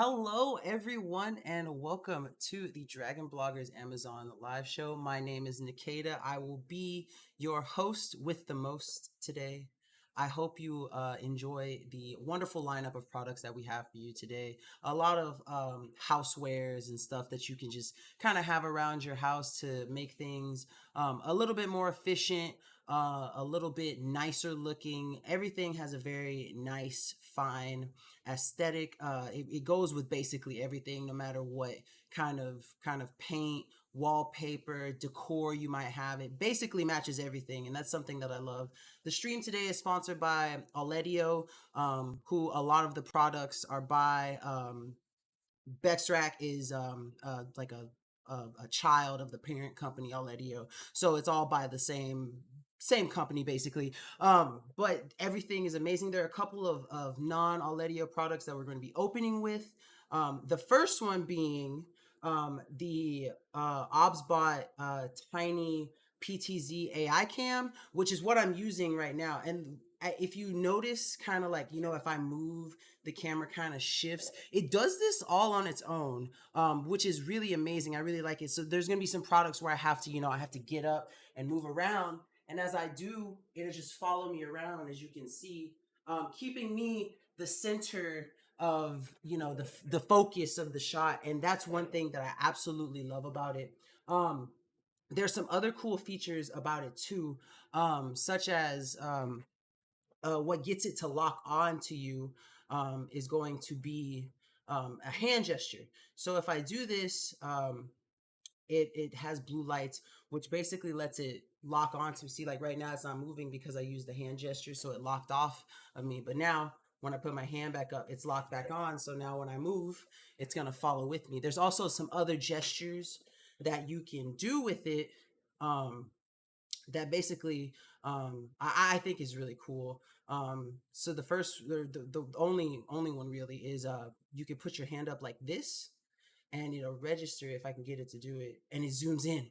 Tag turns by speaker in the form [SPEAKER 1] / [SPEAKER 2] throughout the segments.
[SPEAKER 1] Hello, everyone, and welcome to the DragonBloggers Amazon live show. My name is NKDA. I will be your host with the most today. I hope you enjoy the wonderful lineup of products that we have for you today. A lot of housewares and stuff that you can just kind of have around your house to make things a little bit more efficient, a little bit nicer looking. Everything has a very nice, fine aesthetic. It goes with basically everything, no matter what kind of paint, wallpaper, decor you might have. It basically matches everything, and that's something that I love. The stream today is sponsored by Oletio, who a lot of the products are by. Bextrack is like a child of the parent company Oletio, so it's all by the same company basically. But everything is amazing. There are a couple of non-Oletio products that we're going to be opening with. The first one being the ObsBot Tiny PTZ AI Cam, which is what I'm using right now. And if you notice, kind of like, if I move, the camera kind of shifts. It does this all on its own, which is really amazing. I really like it. So there's going to be some products where I have to, I have to get up and move around. And as I do, it'll just follow me around, as you can see, keeping me the center of, the focus of the shot. And that's one thing that I absolutely love about it. There's some other cool features about it too, such as what gets it to lock on to you is going to be a hand gesture. So if I do this, it has blue lights, which basically lets it lock onto. See, like right now it's not moving because I used the hand gesture, so it locked off of me. But now when I put my hand back up, it's locked back on. So now when I move, it's gonna follow with me. There's also some other gestures that you can do with it. That basically I think is really cool. So the first, the only one really is you can put your hand up like this, and it'll register if I can get it to do it, and it zooms in.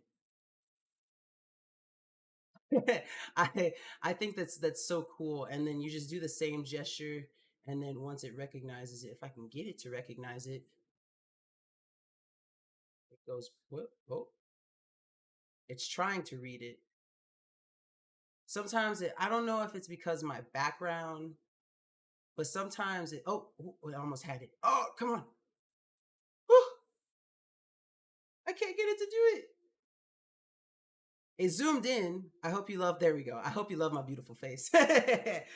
[SPEAKER 1] I I think that's so cool. And then you just do the same gesture, and then once it recognizes it, if I can get it to recognize it, it goes whoop, whoop. It's trying to read it. Sometimes I don't know if it's because of my background, but sometimes I almost had it. Oh, come on. Whew, I can't get it to do it. It zoomed in. I hope you love. There we go. I hope you love my beautiful face. But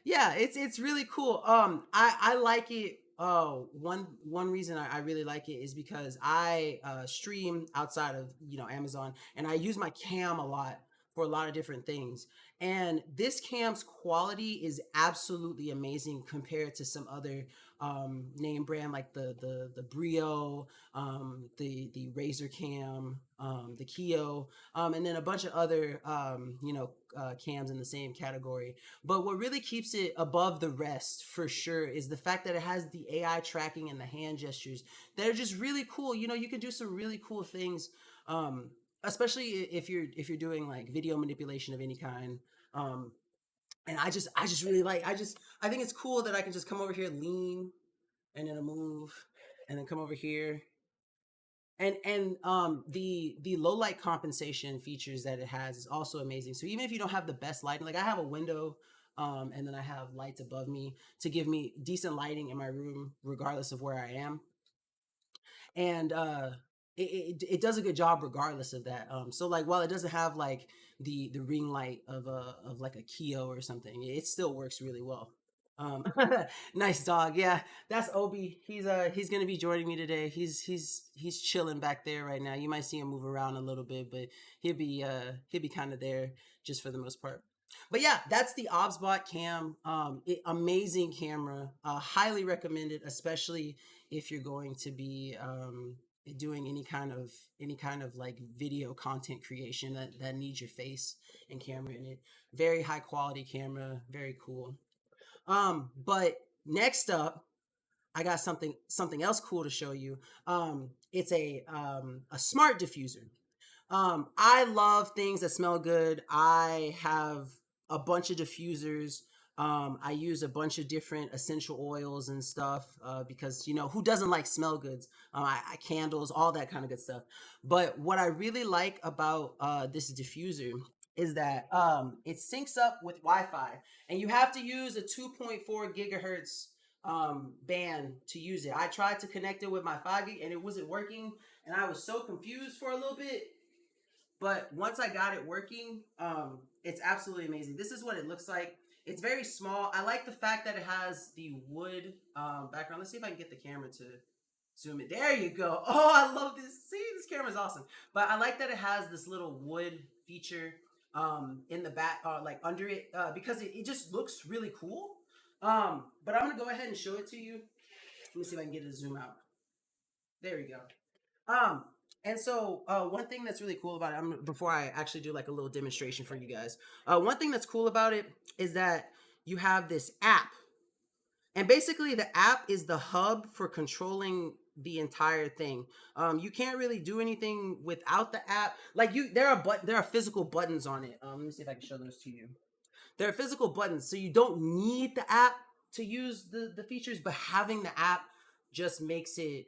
[SPEAKER 1] yeah, it's really cool. I like it. One reason I really like it is because I stream outside of Amazon, and I use my cam a lot for a lot of different things. And this cam's quality is absolutely amazing compared to some other name brand, like the Brio, the Razor Cam, the Keo, and then a bunch of other cams in the same category. But what really keeps it above the rest for sure is the fact that it has the AI tracking and the hand gestures that are just really cool. You can do some really cool things, especially if you're doing like video manipulation of any kind. And I just really like, I think it's cool that I can just come over here, lean, and then a move, and then come over here. And the low light compensation features that it has is also amazing. So even if you don't have the best lighting, like I have a window, and then I have lights above me to give me decent lighting in my room regardless of where I am. And it does a good job regardless of that. So like, while it doesn't have like the ring light of like a Keo or something, it still works really well. um Nice dog. Yeah, that's Obi. He's gonna be joining me today. He's chilling back there right now. You might see him move around a little bit, but he'll be kind of there just for the most part. But yeah, that's the ObsBot Cam. Amazing camera. Highly recommended, especially if you're going to be doing any kind of like video content creation that needs your face and camera in it. Very high quality camera. Very cool. But next up, I got something else cool to show you. It's a smart diffuser. I love things that smell good. I have a bunch of diffusers. I use a bunch of different essential oils and stuff because who doesn't like smell goods? Candles, all that kind of good stuff. But what I really like about this diffuser is that it syncs up with Wi-Fi, and you have to use a 2.4 gigahertz band to use it. I tried to connect it with my 5 gig, and it wasn't working, and I was so confused for a little bit. But once I got it working, it's absolutely amazing. This is what it looks like. It's very small. I like the fact that it has the wood background. Let's see if I can get the camera to zoom it. There you go. Oh, I love this. See, this camera is awesome. But I like that it has this little wood feature in the back, like under it, because it just looks really cool. But I'm going to go ahead and show it to you. Let me see if I can get it to zoom out. There we go. Um, and so one thing that's really cool about it, before I actually do like a little demonstration for you guys, one thing that's cool about it is that you have this app, and basically the app is the hub for controlling the entire thing. You can't really do anything without the app. Like there are physical buttons on it. Let me see if I can show those to you. There are physical buttons, so you don't need the app to use the features, but having the app just makes it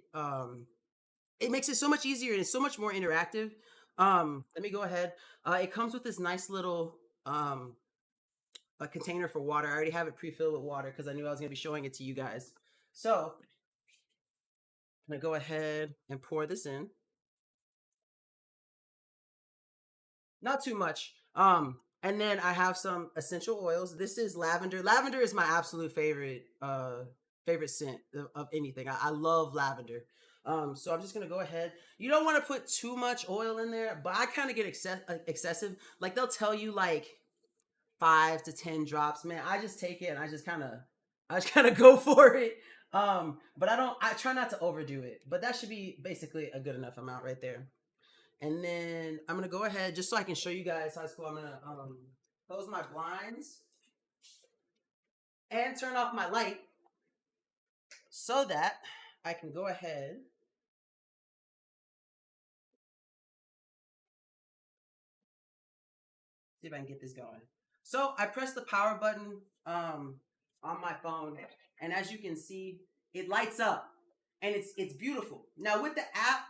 [SPEAKER 1] it makes it so much easier and it's so much more interactive. Let me go ahead. It comes with this nice little a container for water. I already have it pre-filled with water because I knew I was going to be showing it to you guys. So I'm going to go ahead and pour this in. Not too much. And then I have some essential oils. This is lavender. Lavender is my absolute favorite scent of anything. I love lavender. So I'm just gonna go ahead. You don't want to put too much oil in there, but I kind of get excessive. Like they'll tell you like 5 to 10 drops. Man, I just take it and I just kind of go for it. But I try not to overdo it. But that should be basically a good enough amount right there. And then I'm gonna go ahead just so I can show you guys how it's cool. I'm gonna close my blinds and turn off my light so that I can go ahead. See if I can get this going. So I press the power button on my phone, and as you can see, it lights up, and it's beautiful. Now with the app,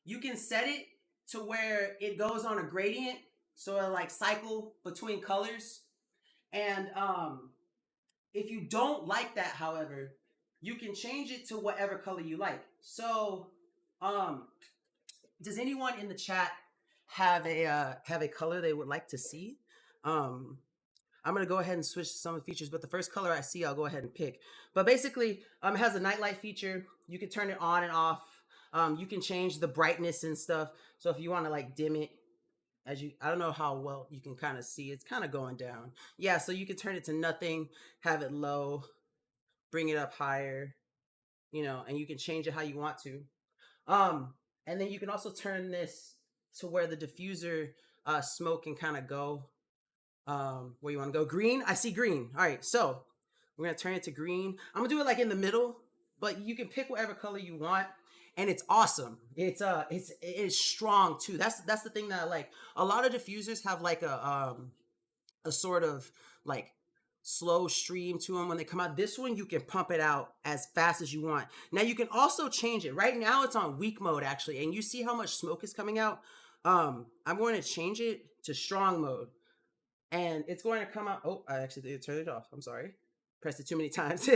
[SPEAKER 1] you can set it to where it goes on a gradient, so it like cycle between colors. And if you don't like that, however, you can change it to whatever color you like. So, um, does anyone in the chat have a color they would like to see? Um, I'm gonna go ahead and switch some of the features, but the first color I see, I'll go ahead and pick. But basically, it has a nightlight feature. You can turn it on and off. You can change the brightness and stuff. So if you want to like dim it, I don't know how well you can kind of see, it's kind of going down. Yeah, so you can turn it to nothing, have it low, bring it up higher, and you can change it how you want to. Um, and then you can also turn this to where the diffuser smoke can kind of go. Where you want to go? Green. I see green. All right, so we're gonna turn it to green. I'm gonna do it like in the middle, but you can pick whatever color you want, and it's awesome. It's strong too. That's the thing that I like. A lot of diffusers have like a sort of like slow stream to them when they come out. This one you can pump it out as fast as you want. Now you can also change it. Right now it's on weak mode actually, and you see how much smoke is coming out. I'm going to change it to strong mode, and it's going to come out. Oh, I actually did turn it off. I'm sorry. Pressed it too many times.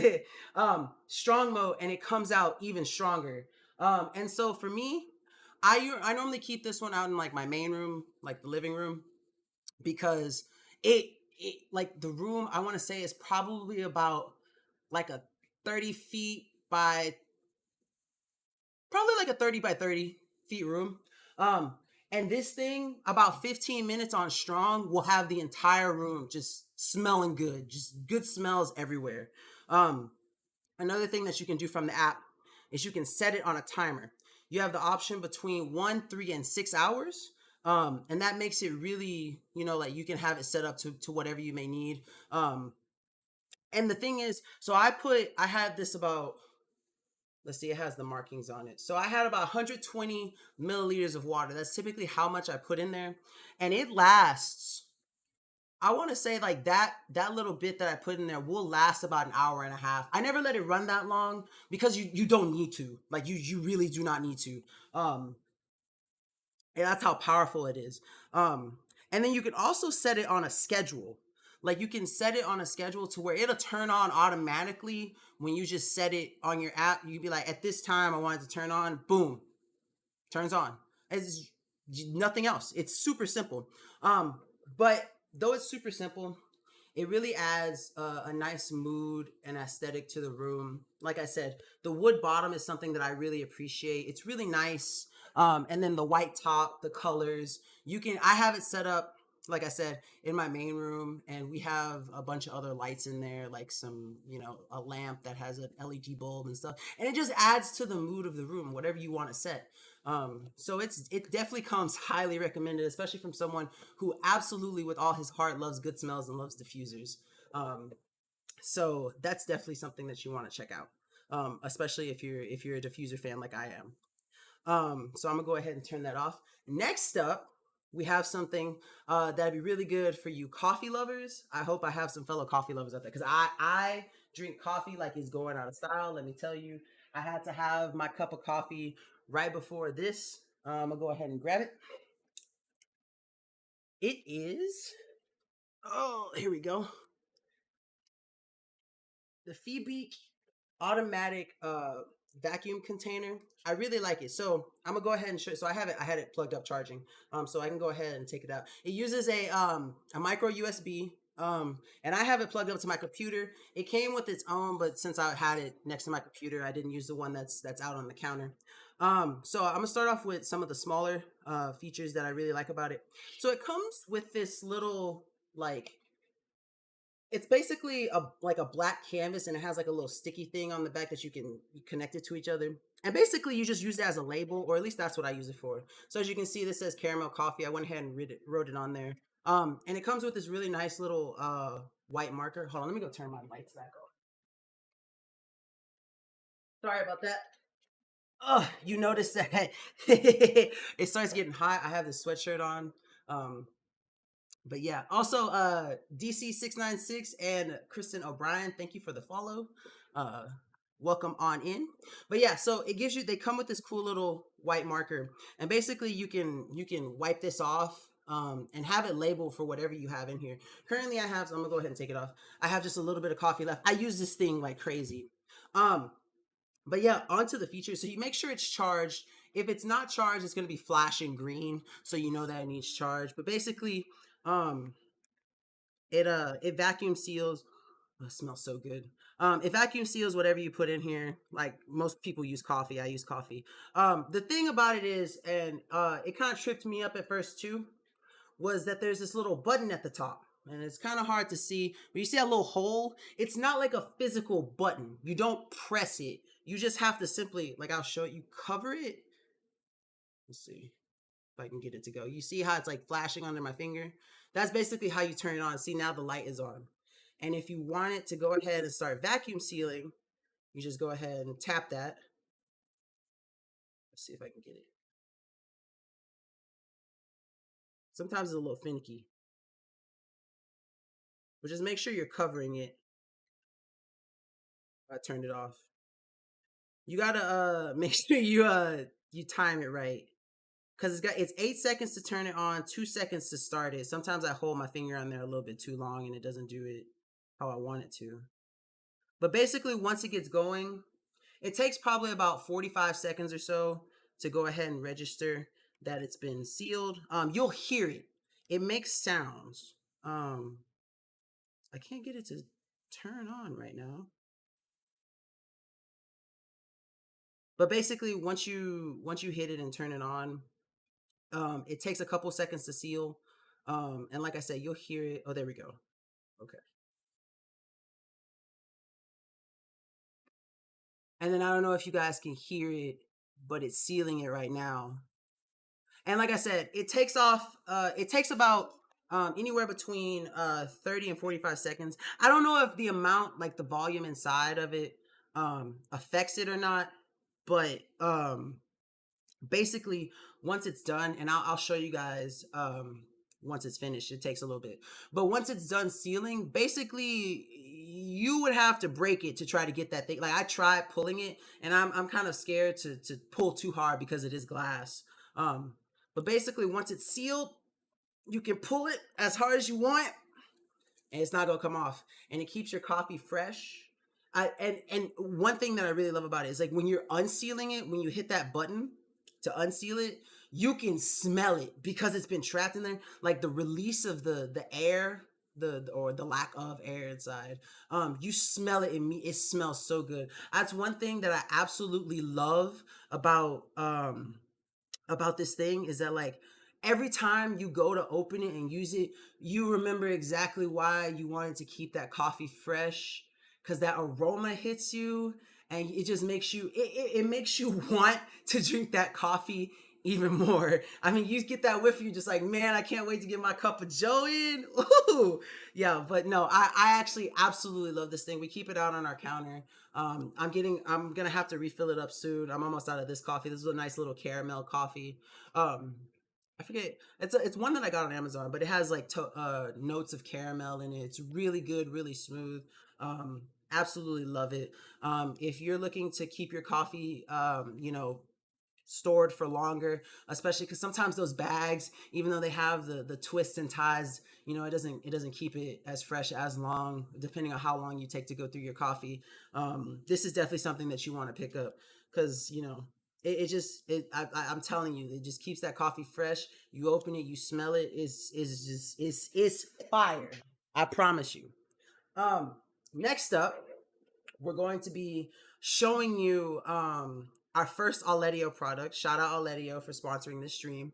[SPEAKER 1] Strong mode, and it comes out even stronger. And so for me, I normally keep this one out in like my main room, like the living room, because it like the room I want to say is probably about like a 30 feet by probably like a 30 by 30 feet room. Um, and this thing, about 15 minutes on strong, will have the entire room just smelling good, just good smells everywhere. Um, Another thing that you can do from the app is you can set it on a timer. You have the option between 1, 3, and 6 hours. And that makes it really, like you can have it set up to whatever you may need. And the thing is, so I had this about, let's see, it has the markings on it. So I had about 120 milliliters of water. That's typically how much I put in there. And it lasts I want to say like that little bit that I put in there will last about an hour and a half. I never let it run that long because you don't need to. Like you really do not need to. Um and that's how powerful it is. Um and then you can also set it on a schedule. Like you can set it on a schedule to where it'll turn on automatically when you just set it on your app. You can be like, at this time I want it to turn on, boom, turns on. It's nothing else. It's super simple. But though it's super simple, it really adds a nice mood and aesthetic to the room. Like I said, the wood bottom is something that I really appreciate. It's really nice. And then the white top, the colors. I have it set up, like I said, in my main room, and we have a bunch of other lights in there, like some, a lamp that has an LED bulb and stuff. And it just adds to the mood of the room, whatever you want to set. So it definitely comes highly recommended, especially from someone who absolutely with all his heart loves good smells and loves diffusers. Um, so that's definitely something that you want to check out, especially if you're a diffuser fan like I am. So I'm gonna go ahead and turn that off. Next up, we have something that'd be really good for you coffee lovers. I hope I have some fellow coffee lovers out there because I drink coffee like it's going out of style. Let me tell you, I had to have my cup of coffee right before this. I'm gonna go ahead and grab it. It is. Oh, here we go. The Feedbeak automatic vacuum container. I really like it. So I'm gonna go ahead and show. So I had it plugged up charging. So I can go ahead and take it out. It uses a micro USB. And I have it plugged up to my computer. It came with its own, but since I had it next to my computer, I didn't use the one that's out on the counter. So I'm gonna start off with some of the smaller features that I really like about it. So it comes with this little like it's basically a black canvas, and it has like a little sticky thing on the back that you can connect it to each other. And basically, you just use it as a label, or at least that's what I use it for. So as you can see, this says caramel coffee. I went ahead and wrote it on there. And it comes with this really nice little white marker. Hold on, let me go turn my lights back on. Sorry about that. Oh, you notice that it starts getting hot. I have this sweatshirt on. Um, but yeah, also DC696 and Kristen O'Brien, thank you for the follow. Uh, welcome on in. But yeah, so it gives you. They come with this cool little white marker, and basically you can wipe this off. And have it labeled for whatever you have in here. Currently, I have. So I'm gonna go ahead and take it off. I have just a little bit of coffee left. I use this thing like crazy. Um, but yeah, onto the features. So you make sure it's charged. If it's not charged, it's gonna be flashing green, so you know that it needs charge. But basically, um, it vacuum seals. Oh, it smells so good. It vacuum seals whatever you put in here. Like most people use coffee. I use coffee. The thing about it is, and it kind of tripped me up at first too, was that there's this little button at the top. And it's kind of hard to see. But you see that little hole? It's not like a physical button. You don't press it. You just have to simply, like I'll show you, cover it. Let's see if I can get it to go. You see how it's like flashing under my finger? That's basically how you turn it on. See, now the light is on. And if you want it to go ahead and start vacuum sealing, you just go ahead and tap that. Let's see if I can get it. Sometimes it's a little finicky, but just make sure you're covering it. I turned it off. You gotta make sure you time it right. Cause it's 8 seconds to turn it on, 2 seconds to start it. Sometimes I hold my finger on there a little bit too long and it doesn't do it how I want it to. But basically once it gets going, it takes probably about 45 seconds or so to go ahead and register that it's been sealed. You'll hear it. It makes sounds. I can't get it to turn on right now. But basically once you hit it and turn it on, it takes a couple seconds to seal. And like I said, you'll hear it. Oh, there we go. Okay. And then I don't know if you guys can hear it, but it's sealing it right now. And like I said, it takes about anywhere between 30 and 45 seconds. I don't know if the amount, like the volume inside of it, affects it or not, but basically once it's done, and I'll show you guys once it's finished. It takes a little bit. But once it's done sealing, basically you would have to break it to try to get that thing. Like I tried pulling it, and I'm kind of scared to pull too hard because it is glass. But basically once it's sealed, you can pull it as hard as you want, and it's not gonna come off, and it keeps your coffee fresh. And one thing that I really love about it is like when you're unsealing it, when you hit that button to unseal it, you can smell it because it's been trapped in there. Like the release of the air, or the lack of air inside. You smell it and it smells so good. That's one thing that I absolutely love about this thing, is that like every time you go to open it and use it, you remember exactly why you wanted to keep that coffee fresh, because that aroma hits you, and it just makes you it makes you want to drink that coffee even more. I mean, you get that whiff, you're just like, man, I can't wait to get my cup of joe in. Ooh. Yeah, but no, I actually absolutely love this thing. We keep it out on our counter. I'm gonna have to refill it up soon. I'm almost out of this coffee. This is a nice little caramel coffee. Um, I forget. It's one that I got on Amazon, but it has like notes of caramel in it. It's really good, really smooth. Absolutely love it. If you're looking to keep your coffee, stored for longer, especially because sometimes those bags, even though they have the twists and ties, it doesn't keep it as fresh as long, depending on how long you take to go through your coffee. This is definitely something that you want to pick up, because I'm telling you, it just keeps that coffee fresh. You open it, you smell it, it's fire. I promise you. Next up, we're going to be showing you our first Oletio product. Shout out Oletio for sponsoring this stream.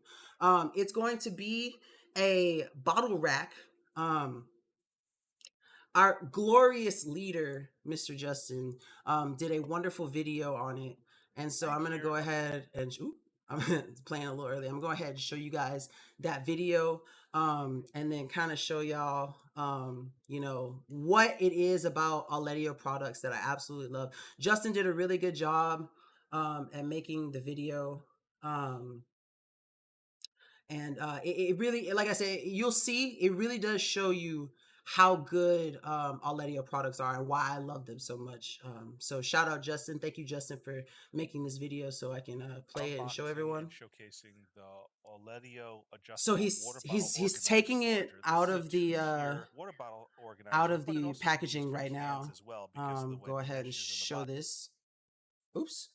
[SPEAKER 1] It's going to be a bottle rack. Our glorious leader, Mr. Justin, did a wonderful video on it. And so I'm going to go ahead and I'm playing a little early. I'm going to go ahead and show you guys that video, and then kind of show y'all, what it is about Oletio products that I absolutely love. Justin did a really good job at making the video. And it really, like I said, you'll see, it really does show you how good Oletio products are and why I love them so much. So shout out Justin. Thank you, Justin, for making this video so I can play it and show everyone.
[SPEAKER 2] Showcasing the Oletio
[SPEAKER 1] So
[SPEAKER 2] adjustable water bottle
[SPEAKER 1] he's
[SPEAKER 2] organizer
[SPEAKER 1] taking it
[SPEAKER 2] storage.
[SPEAKER 1] out
[SPEAKER 2] This is a
[SPEAKER 1] of the
[SPEAKER 2] two-tier water bottle
[SPEAKER 1] out
[SPEAKER 2] organizer,
[SPEAKER 1] of
[SPEAKER 2] but it
[SPEAKER 1] the
[SPEAKER 2] also can be used
[SPEAKER 1] packaging
[SPEAKER 2] for
[SPEAKER 1] right
[SPEAKER 2] cans
[SPEAKER 1] now.
[SPEAKER 2] as well because of the way
[SPEAKER 1] Go
[SPEAKER 2] the
[SPEAKER 1] ahead and
[SPEAKER 2] mesh is in the
[SPEAKER 1] show
[SPEAKER 2] bottom.
[SPEAKER 1] this. Oops.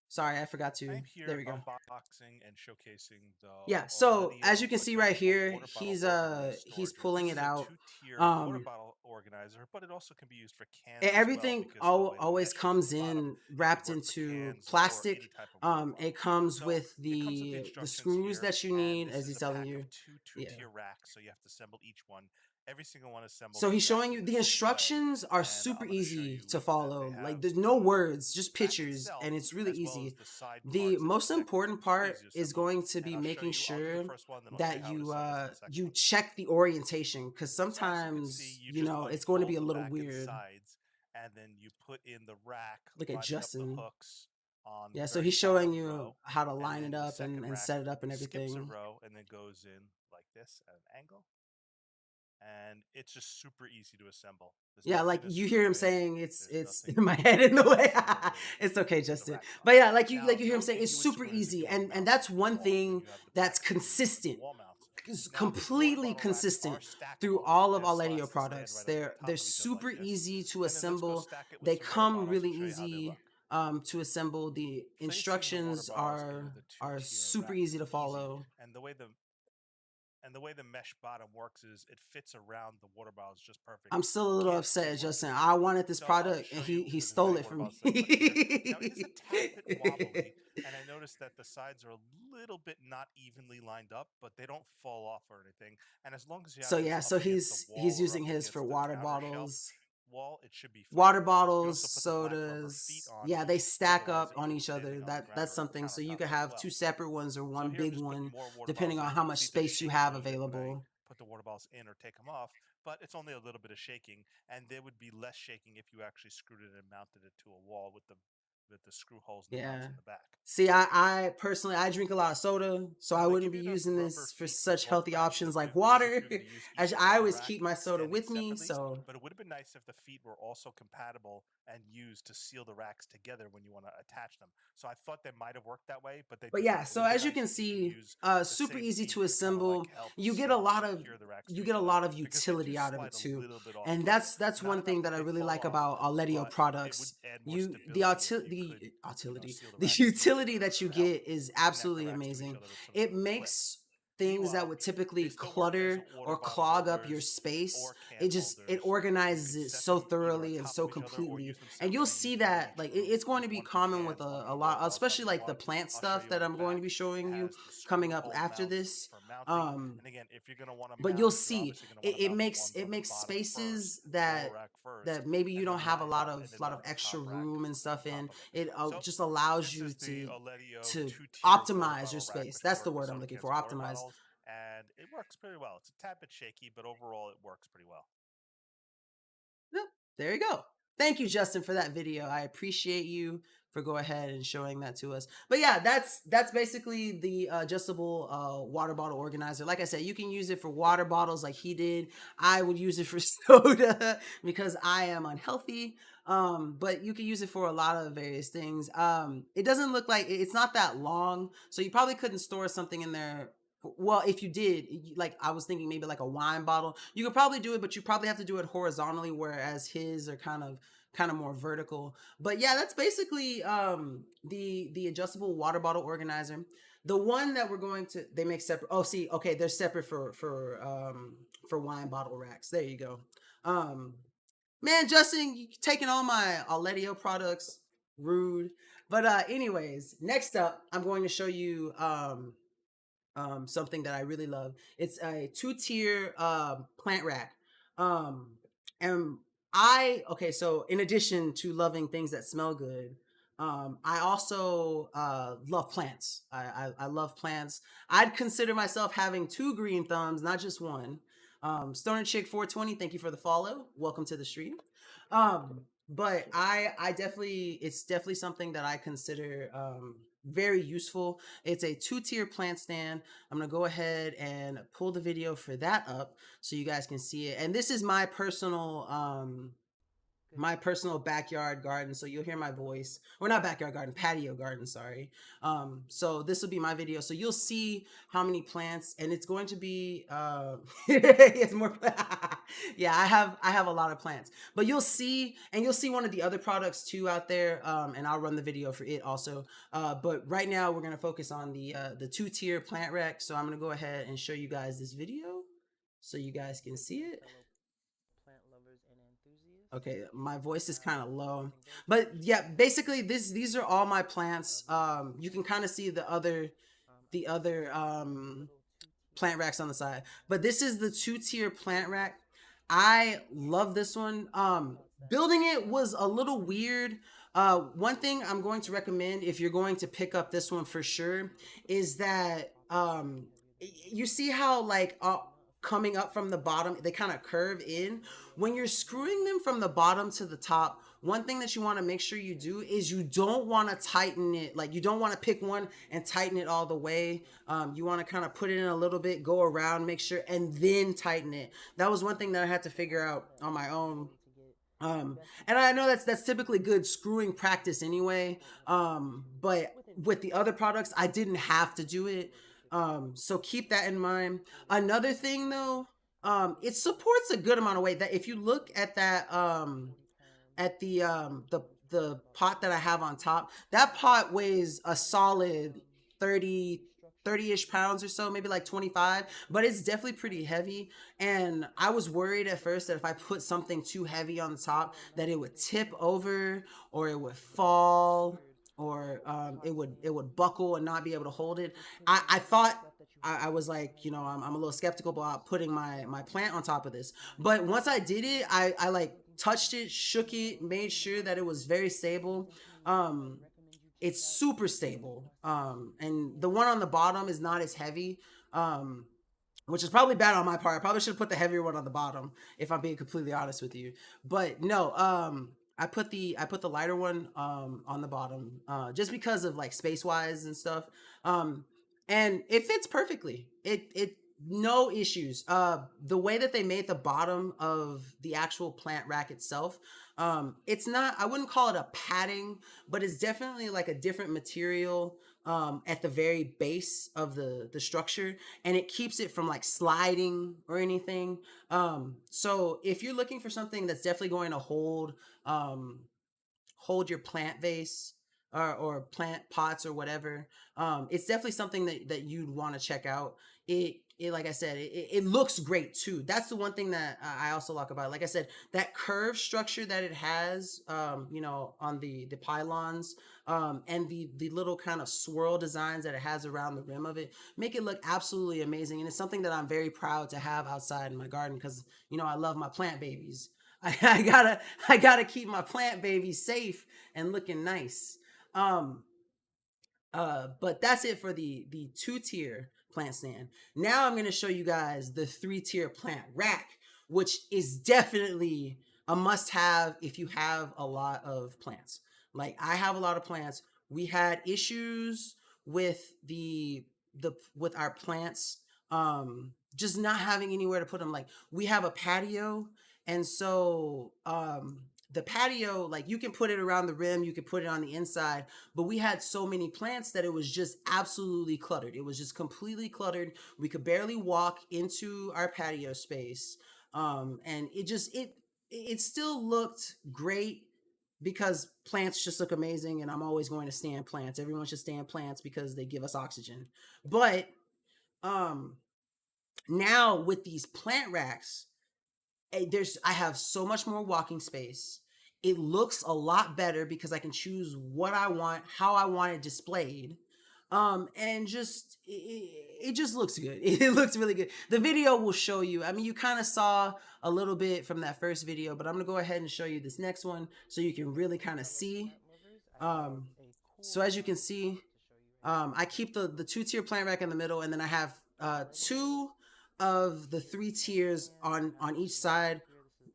[SPEAKER 1] Sorry, I forgot to.
[SPEAKER 2] I'm
[SPEAKER 1] There
[SPEAKER 2] here
[SPEAKER 1] we go.
[SPEAKER 2] unboxing and showcasing the
[SPEAKER 1] Yeah, so as you
[SPEAKER 2] Oletio
[SPEAKER 1] can see right
[SPEAKER 2] adjustable
[SPEAKER 1] here,
[SPEAKER 2] water bottle
[SPEAKER 1] he's
[SPEAKER 2] organizer.
[SPEAKER 1] pulling
[SPEAKER 2] This
[SPEAKER 1] it
[SPEAKER 2] is a
[SPEAKER 1] out.
[SPEAKER 2] two-tier water
[SPEAKER 1] Um
[SPEAKER 2] bottle organizer, but it also can be used for cans as well
[SPEAKER 1] Everything
[SPEAKER 2] because of the way the
[SPEAKER 1] always
[SPEAKER 2] mesh is in
[SPEAKER 1] comes
[SPEAKER 2] the bottom.
[SPEAKER 1] in
[SPEAKER 2] It could
[SPEAKER 1] wrapped
[SPEAKER 2] work for
[SPEAKER 1] into
[SPEAKER 2] cans or any
[SPEAKER 1] plastic.
[SPEAKER 2] type of water bottle.
[SPEAKER 1] It comes
[SPEAKER 2] So
[SPEAKER 1] with
[SPEAKER 2] it comes with the
[SPEAKER 1] the
[SPEAKER 2] instructions
[SPEAKER 1] screws
[SPEAKER 2] here,
[SPEAKER 1] that you
[SPEAKER 2] and
[SPEAKER 1] need,
[SPEAKER 2] this
[SPEAKER 1] as
[SPEAKER 2] is
[SPEAKER 1] he's
[SPEAKER 2] a
[SPEAKER 1] telling
[SPEAKER 2] pack
[SPEAKER 1] you.
[SPEAKER 2] of two
[SPEAKER 1] Yeah.
[SPEAKER 2] two-tier racks, so you have to assemble each one. Every single one assembles
[SPEAKER 1] So he's showing
[SPEAKER 2] exactly
[SPEAKER 1] you
[SPEAKER 2] the
[SPEAKER 1] the
[SPEAKER 2] same way,
[SPEAKER 1] instructions are
[SPEAKER 2] and
[SPEAKER 1] super
[SPEAKER 2] I'm going to show
[SPEAKER 1] easy
[SPEAKER 2] you
[SPEAKER 1] to
[SPEAKER 2] that they
[SPEAKER 1] follow. Like
[SPEAKER 2] have
[SPEAKER 1] there's no
[SPEAKER 2] the
[SPEAKER 1] words, just
[SPEAKER 2] rack
[SPEAKER 1] pictures,
[SPEAKER 2] itself
[SPEAKER 1] and it's really
[SPEAKER 2] as well
[SPEAKER 1] easy.
[SPEAKER 2] as the side
[SPEAKER 1] The
[SPEAKER 2] parts of it
[SPEAKER 1] most
[SPEAKER 2] that can be
[SPEAKER 1] important
[SPEAKER 2] super
[SPEAKER 1] part
[SPEAKER 2] easy to
[SPEAKER 1] is
[SPEAKER 2] assemble.
[SPEAKER 1] going to
[SPEAKER 2] And
[SPEAKER 1] be
[SPEAKER 2] I'll show
[SPEAKER 1] making
[SPEAKER 2] you, I'll do the
[SPEAKER 1] sure
[SPEAKER 2] first one, then I'll show you
[SPEAKER 1] that
[SPEAKER 2] how it assembles in the second
[SPEAKER 1] you
[SPEAKER 2] one.
[SPEAKER 1] check the orientation, because
[SPEAKER 2] So as you can see,
[SPEAKER 1] sometimes
[SPEAKER 2] you just
[SPEAKER 1] it's going to be
[SPEAKER 2] unfold
[SPEAKER 1] a
[SPEAKER 2] the
[SPEAKER 1] little
[SPEAKER 2] back and
[SPEAKER 1] weird.
[SPEAKER 2] sides, and then you put in the rack,
[SPEAKER 1] Look at
[SPEAKER 2] lining up the
[SPEAKER 1] Justin.
[SPEAKER 2] hooks on the
[SPEAKER 1] Yeah, so
[SPEAKER 2] very
[SPEAKER 1] he's showing
[SPEAKER 2] bottom
[SPEAKER 1] you
[SPEAKER 2] row,
[SPEAKER 1] how to
[SPEAKER 2] and
[SPEAKER 1] line it
[SPEAKER 2] then the
[SPEAKER 1] up
[SPEAKER 2] second
[SPEAKER 1] and
[SPEAKER 2] rack
[SPEAKER 1] set it up and
[SPEAKER 2] skips a
[SPEAKER 1] everything.
[SPEAKER 2] row and then goes in like this at an angle, and it's just super easy to assemble. There's
[SPEAKER 1] Yeah,
[SPEAKER 2] nothing
[SPEAKER 1] like
[SPEAKER 2] to
[SPEAKER 1] you hear
[SPEAKER 2] screw
[SPEAKER 1] him
[SPEAKER 2] in.
[SPEAKER 1] saying
[SPEAKER 2] There's
[SPEAKER 1] it's
[SPEAKER 2] nothing
[SPEAKER 1] my head in the
[SPEAKER 2] to
[SPEAKER 1] way.
[SPEAKER 2] assemble
[SPEAKER 1] It's okay,
[SPEAKER 2] the
[SPEAKER 1] Justin.
[SPEAKER 2] rack on.
[SPEAKER 1] But yeah, like
[SPEAKER 2] Now,
[SPEAKER 1] you hear him saying
[SPEAKER 2] normally
[SPEAKER 1] it's
[SPEAKER 2] you would
[SPEAKER 1] super
[SPEAKER 2] screw this
[SPEAKER 1] easy,
[SPEAKER 2] into a
[SPEAKER 1] and
[SPEAKER 2] mount
[SPEAKER 1] that's
[SPEAKER 2] into the
[SPEAKER 1] one
[SPEAKER 2] wall when
[SPEAKER 1] thing
[SPEAKER 2] you have the
[SPEAKER 1] that's
[SPEAKER 2] packaging with the
[SPEAKER 1] consistent,
[SPEAKER 2] wall mounts.
[SPEAKER 1] is
[SPEAKER 2] Now, the water
[SPEAKER 1] completely
[SPEAKER 2] bottle racks are
[SPEAKER 1] consistent through
[SPEAKER 2] stackable.
[SPEAKER 1] all of
[SPEAKER 2] There's
[SPEAKER 1] Oletio
[SPEAKER 2] slots to stand
[SPEAKER 1] products.
[SPEAKER 2] right up on
[SPEAKER 1] They're
[SPEAKER 2] top of each other like
[SPEAKER 1] super
[SPEAKER 2] this.
[SPEAKER 1] easy to
[SPEAKER 2] And then let's go
[SPEAKER 1] assemble.
[SPEAKER 2] stack it with
[SPEAKER 1] They
[SPEAKER 2] some water
[SPEAKER 1] come
[SPEAKER 2] bottles
[SPEAKER 1] really
[SPEAKER 2] and show you how they
[SPEAKER 1] easy
[SPEAKER 2] look.
[SPEAKER 1] to assemble. The
[SPEAKER 2] Placing the water
[SPEAKER 1] instructions
[SPEAKER 2] bottles into the
[SPEAKER 1] are
[SPEAKER 2] two-tier
[SPEAKER 1] super
[SPEAKER 2] rack
[SPEAKER 1] easy
[SPEAKER 2] is
[SPEAKER 1] to
[SPEAKER 2] easy,
[SPEAKER 1] follow.
[SPEAKER 2] and the way the mesh bottom works is it fits around the water bottles just perfect.
[SPEAKER 1] I'm still a
[SPEAKER 2] You
[SPEAKER 1] little
[SPEAKER 2] can't
[SPEAKER 1] upset
[SPEAKER 2] see
[SPEAKER 1] at
[SPEAKER 2] what's
[SPEAKER 1] Justin.
[SPEAKER 2] in
[SPEAKER 1] I
[SPEAKER 2] there.
[SPEAKER 1] wanted this
[SPEAKER 2] So I'll
[SPEAKER 1] product,
[SPEAKER 2] just
[SPEAKER 1] and
[SPEAKER 2] show you
[SPEAKER 1] he
[SPEAKER 2] the design
[SPEAKER 1] stole
[SPEAKER 2] of
[SPEAKER 1] it
[SPEAKER 2] water
[SPEAKER 1] from
[SPEAKER 2] bottles that I put in here. Now, it is a tad bit
[SPEAKER 1] me.
[SPEAKER 2] wobbly, and I noticed that the sides are a little bit not evenly lined up, but they don't fall off or anything. And as long as you have
[SPEAKER 1] So
[SPEAKER 2] this
[SPEAKER 1] yeah,
[SPEAKER 2] up
[SPEAKER 1] so
[SPEAKER 2] against the
[SPEAKER 1] he's
[SPEAKER 2] wall or
[SPEAKER 1] using
[SPEAKER 2] up
[SPEAKER 1] his for
[SPEAKER 2] against the
[SPEAKER 1] water
[SPEAKER 2] counter shelf
[SPEAKER 1] bottles,
[SPEAKER 2] wall, it should be fine.
[SPEAKER 1] water
[SPEAKER 2] You can
[SPEAKER 1] bottles,
[SPEAKER 2] also put the black rubber feet
[SPEAKER 1] sodas.
[SPEAKER 2] on
[SPEAKER 1] Yeah, they
[SPEAKER 2] to
[SPEAKER 1] stack
[SPEAKER 2] stabilize
[SPEAKER 1] up
[SPEAKER 2] it
[SPEAKER 1] on
[SPEAKER 2] when
[SPEAKER 1] each other.
[SPEAKER 2] standing on the ground
[SPEAKER 1] That's
[SPEAKER 2] or
[SPEAKER 1] something. So you
[SPEAKER 2] countertop
[SPEAKER 1] can
[SPEAKER 2] as
[SPEAKER 1] have
[SPEAKER 2] well.
[SPEAKER 1] two separate ones or
[SPEAKER 2] So
[SPEAKER 1] one
[SPEAKER 2] here I'm
[SPEAKER 1] big
[SPEAKER 2] just putting
[SPEAKER 1] one,
[SPEAKER 2] more water
[SPEAKER 1] depending
[SPEAKER 2] bottles
[SPEAKER 1] on
[SPEAKER 2] in.
[SPEAKER 1] how
[SPEAKER 2] You can
[SPEAKER 1] much
[SPEAKER 2] see the
[SPEAKER 1] space you
[SPEAKER 2] shaking a
[SPEAKER 1] have
[SPEAKER 2] little bit when I
[SPEAKER 1] available.
[SPEAKER 2] put the water bottles in or take them off, but it's only a little bit of shaking, and there would be less shaking if you actually screwed it and mounted it to a wall with the with the screw holes and the mounts
[SPEAKER 1] Yeah.
[SPEAKER 2] in the back.
[SPEAKER 1] See, I personally I drink a lot of soda, so I
[SPEAKER 2] They
[SPEAKER 1] wouldn't
[SPEAKER 2] give
[SPEAKER 1] be
[SPEAKER 2] you the
[SPEAKER 1] using
[SPEAKER 2] rubber
[SPEAKER 1] this for
[SPEAKER 2] feet for
[SPEAKER 1] such
[SPEAKER 2] both
[SPEAKER 1] healthy
[SPEAKER 2] racks
[SPEAKER 1] options like
[SPEAKER 2] as if
[SPEAKER 1] water.
[SPEAKER 2] you're going to use
[SPEAKER 1] As
[SPEAKER 2] each
[SPEAKER 1] I
[SPEAKER 2] bottom
[SPEAKER 1] always
[SPEAKER 2] rack
[SPEAKER 1] keep my soda
[SPEAKER 2] standing
[SPEAKER 1] with me,
[SPEAKER 2] separately.
[SPEAKER 1] so
[SPEAKER 2] But it would have been nice if the feet were also compatible and used to seal the racks together when you want to attach them. So I thought they might have worked that way, but they
[SPEAKER 1] but
[SPEAKER 2] didn't.
[SPEAKER 1] yeah,
[SPEAKER 2] It
[SPEAKER 1] so
[SPEAKER 2] would have been
[SPEAKER 1] as you
[SPEAKER 2] nice
[SPEAKER 1] can
[SPEAKER 2] if you could
[SPEAKER 1] see,
[SPEAKER 2] use the
[SPEAKER 1] super
[SPEAKER 2] same
[SPEAKER 1] easy
[SPEAKER 2] feet
[SPEAKER 1] to
[SPEAKER 2] to kind of like
[SPEAKER 1] assemble.
[SPEAKER 2] help
[SPEAKER 1] You get a lot of
[SPEAKER 2] secure the racks to
[SPEAKER 1] you get
[SPEAKER 2] each
[SPEAKER 1] a
[SPEAKER 2] other
[SPEAKER 1] lot of
[SPEAKER 2] because they do
[SPEAKER 1] utility out of it
[SPEAKER 2] slide a
[SPEAKER 1] too.
[SPEAKER 2] little bit off
[SPEAKER 1] And
[SPEAKER 2] kilter.
[SPEAKER 1] that's
[SPEAKER 2] Not
[SPEAKER 1] one
[SPEAKER 2] enough
[SPEAKER 1] thing
[SPEAKER 2] that
[SPEAKER 1] that I
[SPEAKER 2] they
[SPEAKER 1] really
[SPEAKER 2] fall
[SPEAKER 1] like
[SPEAKER 2] off,
[SPEAKER 1] about Oletio
[SPEAKER 2] but it would
[SPEAKER 1] products.
[SPEAKER 2] add more
[SPEAKER 1] You
[SPEAKER 2] stability if you could, seal the
[SPEAKER 1] the
[SPEAKER 2] racks to each
[SPEAKER 1] utility
[SPEAKER 2] other
[SPEAKER 1] that you
[SPEAKER 2] or help
[SPEAKER 1] get is
[SPEAKER 2] connect the
[SPEAKER 1] absolutely
[SPEAKER 2] racks to each
[SPEAKER 1] amazing.
[SPEAKER 2] other to some
[SPEAKER 1] It
[SPEAKER 2] sort of clip.
[SPEAKER 1] makes things that
[SPEAKER 2] Meanwhile,
[SPEAKER 1] would typically
[SPEAKER 2] they still work as
[SPEAKER 1] clutter
[SPEAKER 2] water
[SPEAKER 1] or
[SPEAKER 2] bottle
[SPEAKER 1] clog up your
[SPEAKER 2] holders
[SPEAKER 1] space.
[SPEAKER 2] or can
[SPEAKER 1] It
[SPEAKER 2] holders. You
[SPEAKER 1] organizes
[SPEAKER 2] could
[SPEAKER 1] it
[SPEAKER 2] set
[SPEAKER 1] so
[SPEAKER 2] them either on
[SPEAKER 1] thoroughly and
[SPEAKER 2] top of
[SPEAKER 1] so
[SPEAKER 2] each other or
[SPEAKER 1] completely.
[SPEAKER 2] use them
[SPEAKER 1] And you'll
[SPEAKER 2] separately.
[SPEAKER 1] see
[SPEAKER 2] Use one in
[SPEAKER 1] that
[SPEAKER 2] each
[SPEAKER 1] like
[SPEAKER 2] room.
[SPEAKER 1] it's going to
[SPEAKER 2] Use
[SPEAKER 1] be
[SPEAKER 2] one for
[SPEAKER 1] common with
[SPEAKER 2] cans, one for
[SPEAKER 1] a
[SPEAKER 2] your water
[SPEAKER 1] lot,
[SPEAKER 2] bottles, however
[SPEAKER 1] especially
[SPEAKER 2] you
[SPEAKER 1] like the
[SPEAKER 2] want.
[SPEAKER 1] plant
[SPEAKER 2] I'll show
[SPEAKER 1] stuff
[SPEAKER 2] you
[SPEAKER 1] that
[SPEAKER 2] on the
[SPEAKER 1] I'm going to
[SPEAKER 2] back.
[SPEAKER 1] be
[SPEAKER 2] It
[SPEAKER 1] showing you
[SPEAKER 2] has the screw
[SPEAKER 1] coming up
[SPEAKER 2] hole
[SPEAKER 1] after
[SPEAKER 2] mounts
[SPEAKER 1] this.
[SPEAKER 2] for mounting.
[SPEAKER 1] Um,
[SPEAKER 2] And again, if you're going to want to
[SPEAKER 1] but
[SPEAKER 2] mount,
[SPEAKER 1] you'll
[SPEAKER 2] you're
[SPEAKER 1] see
[SPEAKER 2] obviously going to want to
[SPEAKER 1] it
[SPEAKER 2] mount the
[SPEAKER 1] makes
[SPEAKER 2] ones on the bottom first,
[SPEAKER 1] spaces
[SPEAKER 2] the lower rack first,
[SPEAKER 1] that maybe you
[SPEAKER 2] and
[SPEAKER 1] don't
[SPEAKER 2] then
[SPEAKER 1] have a
[SPEAKER 2] line up, and then
[SPEAKER 1] lot
[SPEAKER 2] mount
[SPEAKER 1] of
[SPEAKER 2] the
[SPEAKER 1] extra
[SPEAKER 2] top rack
[SPEAKER 1] room and
[SPEAKER 2] on
[SPEAKER 1] stuff
[SPEAKER 2] top
[SPEAKER 1] in.
[SPEAKER 2] of it.
[SPEAKER 1] It
[SPEAKER 2] So
[SPEAKER 1] just allows
[SPEAKER 2] this
[SPEAKER 1] you
[SPEAKER 2] is the Oletio
[SPEAKER 1] to
[SPEAKER 2] two-tier water
[SPEAKER 1] optimize your
[SPEAKER 2] bottle rack,
[SPEAKER 1] space.
[SPEAKER 2] which can
[SPEAKER 1] That's the
[SPEAKER 2] work with
[SPEAKER 1] word I'm
[SPEAKER 2] soda
[SPEAKER 1] looking
[SPEAKER 2] cans
[SPEAKER 1] for,
[SPEAKER 2] and water
[SPEAKER 1] optimize.
[SPEAKER 2] bottles, and it works pretty well. It's a tad bit shaky, but overall it works pretty well.
[SPEAKER 1] Yep, there you go. Thank you, Justin, for that video. I appreciate you for go ahead and showing that to us. But yeah, that's basically the adjustable water bottle organizer. Like I said, you can use it for water bottles like he did. I would use it for soda because I am unhealthy. But you can use it for a lot of various things. It doesn't look like it's not that long, so you probably couldn't store something in there. Well, if you did, like I was thinking maybe like a wine bottle, you could probably do it, but you probably have to do it horizontally, whereas his are kind of more vertical. But yeah, that's basically the adjustable water bottle organizer. The one that we're going to they make separate. Oh, see, okay, they're separate for wine bottle racks. There you go. Um, man, Justin, you taking all my Oletio products, rude. But anyways, next up, I'm going to show you something that I really love. It's a two-tier plant rack. Um, and okay, so in addition to loving things that smell good, I also love plants. I love plants. I'd consider myself having two green thumbs, not just one. Stoner Chick 420, thank you for the follow. Welcome to the stream. But I definitely, it's definitely something that I consider very useful. It's a two-tier plant stand. I'm gonna go ahead and pull the video for that up so you guys can see it. And this is my personal backyard garden, so you'll hear my voice, or not backyard garden, patio garden, sorry. So this will be my video, so you'll see how many plants, and it's going to be it's more yeah, I have a lot of plants, but you'll see, and you'll see one of the other products too out there, and I'll run the video for it also. But right now we're going to focus on the two-tier plant rack, so I'm going to go ahead and show you guys this video so you guys can see it. Okay, my voice is kind of low, but yeah, basically these are all my plants. You can kind of see the other plant racks on the side, but this is the two-tier plant rack. I love this one. Building it was a little weird. One thing I'm going to recommend if you're going to pick up this one for sure is that you see how like coming up from the bottom, they kind of curve in. When you're screwing them from the bottom to the top, one thing that you want to make sure you do is you don't want to tighten it. Like you don't want to pick one and tighten it all the way. You want to kind of put it in a little bit, go around, make sure, and then tighten it. That was one thing that I had to figure out on my own. And I know that's typically good screwing practice anyway. But with the other products, I didn't have to do it. So keep that in mind. Another thing though, it supports a good amount of weight. That if you look at that, at the pot that I have on top, that pot weighs a solid 30 30-ish pounds or so, maybe like 25, but it's definitely pretty heavy. And I was worried at first that if I put something too heavy on the top that it would tip over or it would fall or it would buckle and not be able to hold it. I thought I was like, you know, I'm a little skeptical about putting my plant on top of this. But once I did it, I like touched it, shook it, made sure that it was very stable. It's super stable. And the one on the bottom is not as heavy. Which is probably bad on my part. I probably should have put the heavier one on the bottom if I'm being completely honest with you. But no, I put the lighter one on the bottom just because of like space wise and stuff. Um and it fits perfectly. It no issues. The way that they made the bottom of the actual plant rack itself, it's not, I wouldn't call it a padding, but it's definitely like a different material at the very base of the structure, and it keeps it from like sliding or anything. So if you're looking for something that's definitely going to um, hold your plant vase or plant pots or whatever, it's definitely something that you'd want to check out. It like I said, it looks great too. That's the one thing that I also like about it. Like I said, that curve structure that it has, on the pylons, and the little kind of swirl designs that it has around the rim of it, make it look absolutely amazing. And it's something that I'm very proud to have outside in my garden because I love my plant babies. I gotta keep my plant babies safe and looking nice. Um, but that's it for the 2-tier plant stand. Now I'm going to show you guys the 3-tier plant rack, which is definitely a must have if you have a lot of plants. Like I have a lot of plants. We had issues with the with our plants just not having anywhere to put them. Like we have a patio, and so the patio, like you can put it around the rim, you can put it on the inside, but we had so many plants that it was just absolutely cluttered. It was just completely cluttered. We could barely walk into our patio space. And it still looked great because plants just look amazing, and I'm always going to stand plants. Everyone should stand plants because they give us oxygen. But um now with these plant racks, I have so much more walking space. It looks a lot better because I can choose what I want, how I want it displayed. And just it just looks good. It looks really good. The video will show you. I mean, you kind of saw a little bit from that first video, but I'm gonna go ahead and show you this next one so you can really kind of see. Um, so as you can see, I keep the 2-tier plant rack in the middle, and then I have two of the 3 tiers on each side.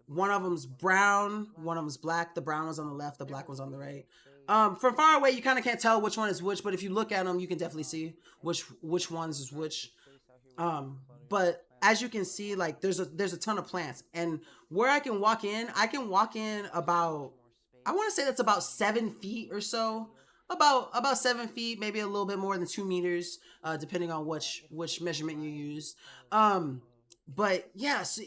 [SPEAKER 1] One of them's brown, one of them's black. The brown one's on the left, the black one's on the right. From far away, you kind of can't tell which one is which, but if you look at them, you can definitely see which ones is which. But as you can see, like there's a ton of plants, and where I can walk in about, I want to say that's about 7 feet or so, about 7 feet, maybe a little bit more than 2 meters, depending on which measurement you use. But yes,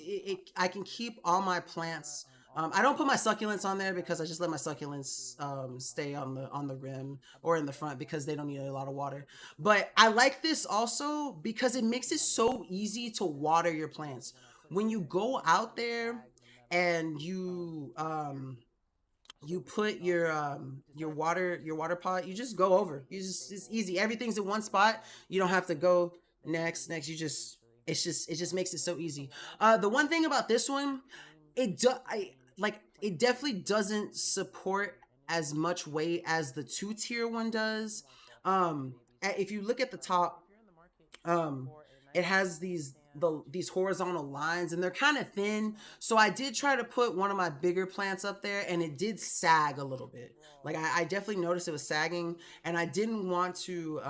[SPEAKER 1] I can keep all my plants. I don't put my succulents on there because I just let my succulents stay on the rim or in the front because they don't need a lot of water. But I like this also because it makes it so easy to water your plants. When you go out there and you put your water pot, you just go over. It's easy. Everything's in one spot. You don't have to go next. You just it just makes it so easy. The one thing about this one, it definitely doesn't support as much weight as the 2-tier one does. If you look at the top, um it has these horizontal lines, and they're kind of thin, so I did try to put one of my bigger plants up there, and it did sag a little bit. Like I definitely noticed it was sagging, and I didn't want to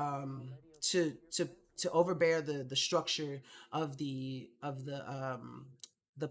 [SPEAKER 1] overbear the structure of the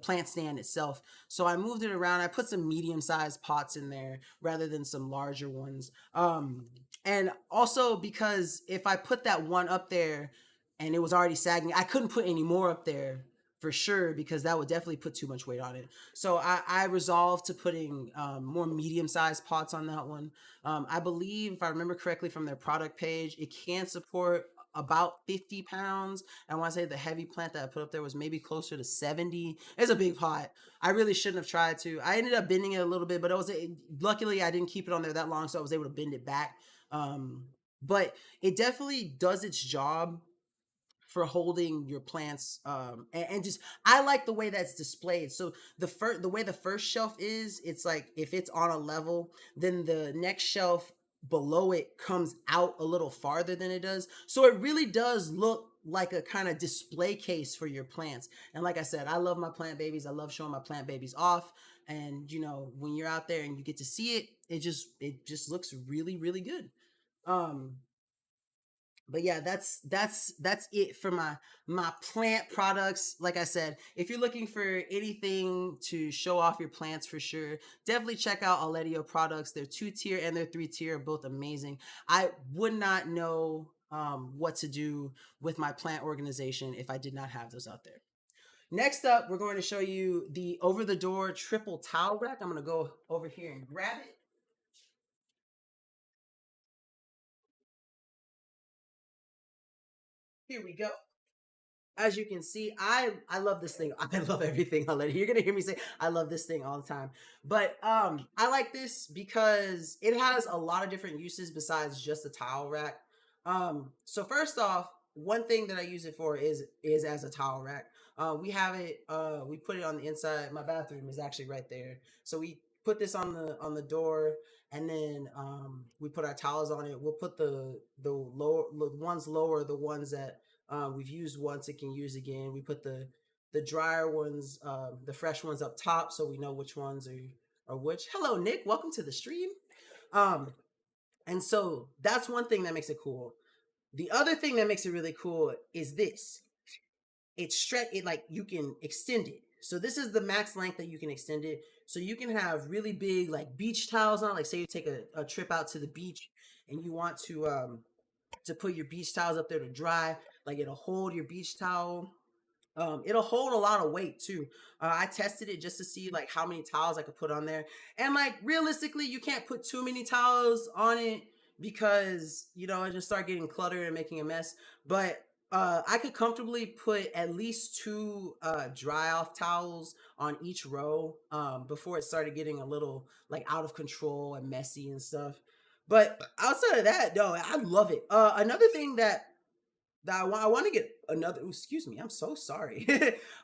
[SPEAKER 1] plant stand itself. So I moved it around. I put some medium sized pots in there rather than some larger ones. And also because if I put that one up there and it was already sagging, I couldn't put any more up there for sure because that would definitely put too much weight on it. So I resolved to putting more medium sized pots on that one. I believe, if I remember correctly from their product page, it can support about 50 pounds. I want to say the heavy plant that I put up there was maybe closer to 70. It's a big pot. I really shouldn't have tried to. I ended up bending it a little bit, but luckily I didn't keep it on there that long, so I was able to bend it back. But it definitely does its job for holding your plants, and just I like the way that's displayed. So the way the first shelf is, it's like if it's on a level, then the next shelf below it comes out a little farther than it does, so it really does look like a kind of display case for your plants. And like I said, I love my plant babies. I love showing my plant babies off. And when you're out there and you get to see it, it just looks really really good. Um, but yeah, that's it for my plant products. Like I said, if you're looking for anything to show off your plants, for sure, definitely check out Oletio products. They're 2 tier and they're 3 tier, both amazing. I would not know what to do with my plant organization if I did not have those out there. Next up, we're going to show you the over the door triple towel rack. I'm going to go over here and grab it. Here we go. As you can see, I love this thing. I love everything already. You're gonna hear me say I love this thing all the time. But I like this because it has a lot of different uses besides just a towel rack. So first off, one thing that I use it for is as a towel rack. We have it. We put it on the inside. My bathroom is actually right there. So we put this on the door, and then we put our towels on it. We'll put the lower the ones lower, the ones that we've used once, it can use again. We put the drier ones, the fresh ones up top, so we know which ones are which. Hello, Nick. Welcome to the stream. Um, and so that's one thing that makes it cool. The other thing that makes it really cool is this. It's stretch. It like you can extend it. So this is the max length that you can extend it. So you can have really big like beach towels on. Like say you take a trip out to the beach and you want to put your beach towels up there to dry. Like it'll hold your beach towel. It'll hold a lot of weight too. I tested it just to see like how many towels I could put on there, and like realistically, you can't put too many towels on it because it just start getting cluttered and making a mess. But I could comfortably put at least two dry off towels on each row before it started getting a little like out of control and messy and stuff. But outside of that, no, I love it. Another thing that I want to get another. Ooh, excuse me, I'm so sorry.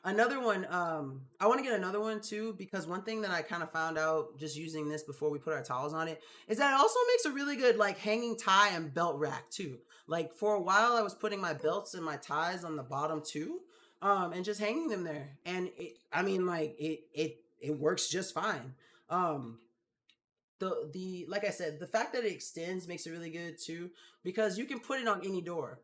[SPEAKER 1] Another one. I want to get another one too because one thing that I kind of found out just using this before we put our towels on it is that it also makes a really good like hanging tie and belt rack too. Like for a while, I was putting my belts and my ties on the bottom too, and just hanging them there, and I mean, like it works just fine. Um, the like I said, the fact that it extends makes it really good too because you can put it on any door.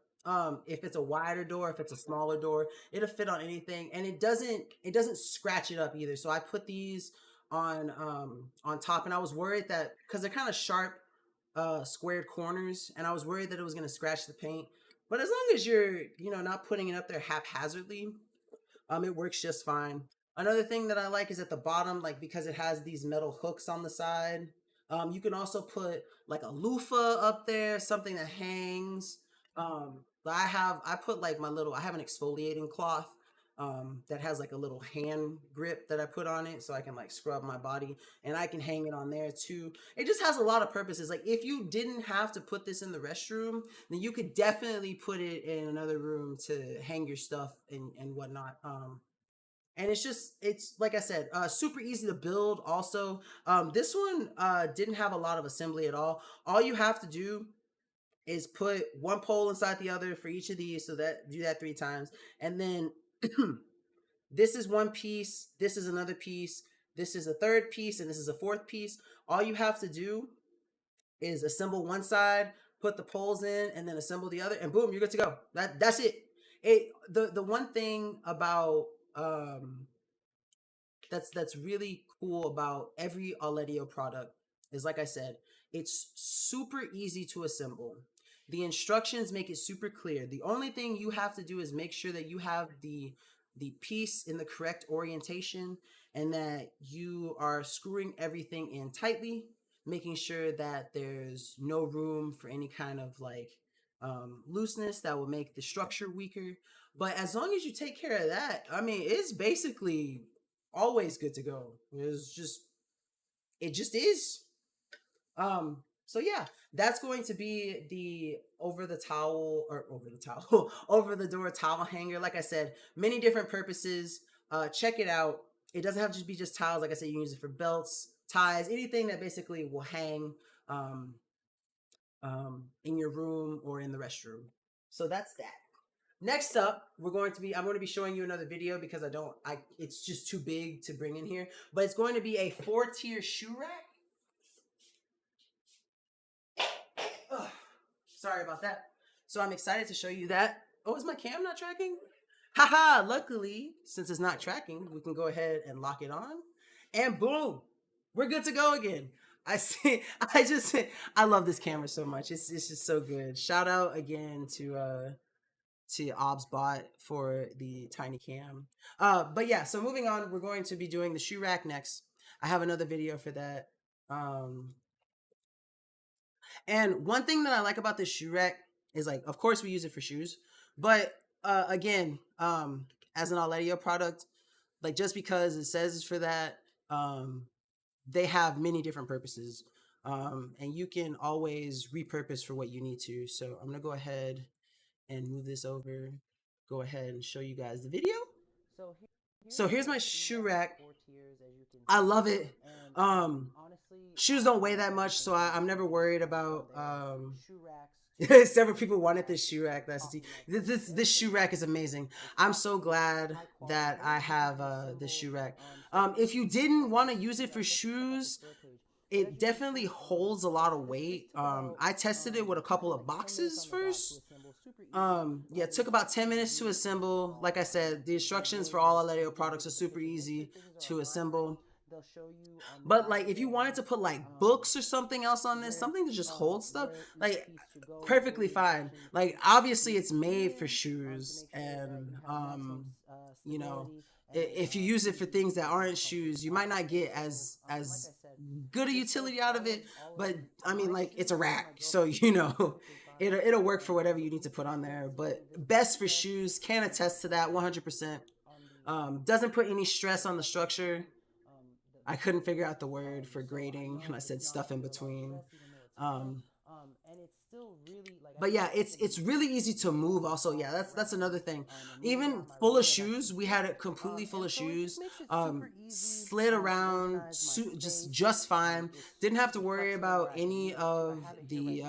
[SPEAKER 1] If it's a wider door, if it's a smaller door, it'll fit on anything, and it doesn't scratch it up either. So I put these on top, and I was worried that because they're kind of sharp, squared corners, and I was worried that it was gonna scratch the paint. But as long as you're not putting it up there haphazardly, it works just fine. Another thing that I like is at the bottom, like because it has these metal hooks on the side. You can also put like a loofah up there, something that hangs. But I put like I have an exfoliating cloth that has like a little hand grip that I put on it so I can like scrub my body, and I can hang it on there too. It just has a lot of purposes. Like if you didn't have to put this in the restroom, then you could definitely put it in another room to hang your stuff and whatnot. And it's like I said, super easy to build. Also, this one didn't have a lot of assembly at all. All you have to do is put one pole inside the other for each of these. So that do that 3 times, and then this is one piece. This is another piece. This is a third piece, and this is a fourth piece. All you have to do is assemble one side, put the poles in, and then assemble the other, and boom, you're good to go. That's it. The one thing about that's really cool about every Oletio product is like I said, it's super easy to assemble. The instructions make it super clear. The only thing you have to do is make sure that you have the piece in the correct orientation and that you are screwing everything in tightly, making sure that there's no room for any kind of like looseness that will make the structure weaker. But as long as you take care of that, I mean, it's basically always good to go. It just is. So yeah, that's going to be the over the towel over the door towel hanger. Like I said, many different purposes. Check it out. It doesn't have to be just towels. Like I said, you can use it for belts, ties, anything that basically will hang um, in your room or in the restroom. So that's that. Next up, I'm going to be showing you another video because it's just too big to bring in here. But it's going to be a 4-tier shoe rack. Ugh, sorry about that. So I'm excited to show you that. Oh, is my cam not tracking? Haha, luckily, since it's not tracking, we can go ahead and lock it on. And boom, we're good to go again. I see. I love this camera so much. It's just so good. Shout out again to ObsBot for the tiny cam. But yeah, so moving on, we're going to be doing the shoe rack next. I have another video for that. And one thing that I like about this shoe rack is, like, of course we use it for shoes, but again, as an Oletio product, like, just because it says it's for that, they have many different purposes. And you can always repurpose for what you need to. So I'm gonna go ahead and move this over. Go ahead and show you guys the video. So here's my shoe rack. I love it. Shoes don't weigh that much, so I'm never worried about. Several people wanted this shoe rack. This shoe rack is amazing. I'm so glad that I have this shoe rack. If you didn't want to use it for shoes, it definitely holds a lot of weight. I tested it with a couple of boxes first. Yeah, it took about 10 minutes to assemble. Like I said, the instructions for all Oletio products are super easy to assemble. But like, if you wanted to put like books or something else on this, something to just hold stuff, like, perfectly fine. Like, obviously it's made for shoes, and you know, if you use it for things that aren't shoes, you might not get as good a utility out of it. But I mean, like, it's a rack, so it'll work for whatever you need to put on there. But best for shoes, can attest to that 100%. Doesn't put any stress on the structure. I couldn't figure out the word for grading, and I said stuff in between. But yeah, it's really easy to move. Also, yeah, that's another thing. Even full of shoes, we had it completely full of shoes. Slid around just fine. Didn't have to worry about any of the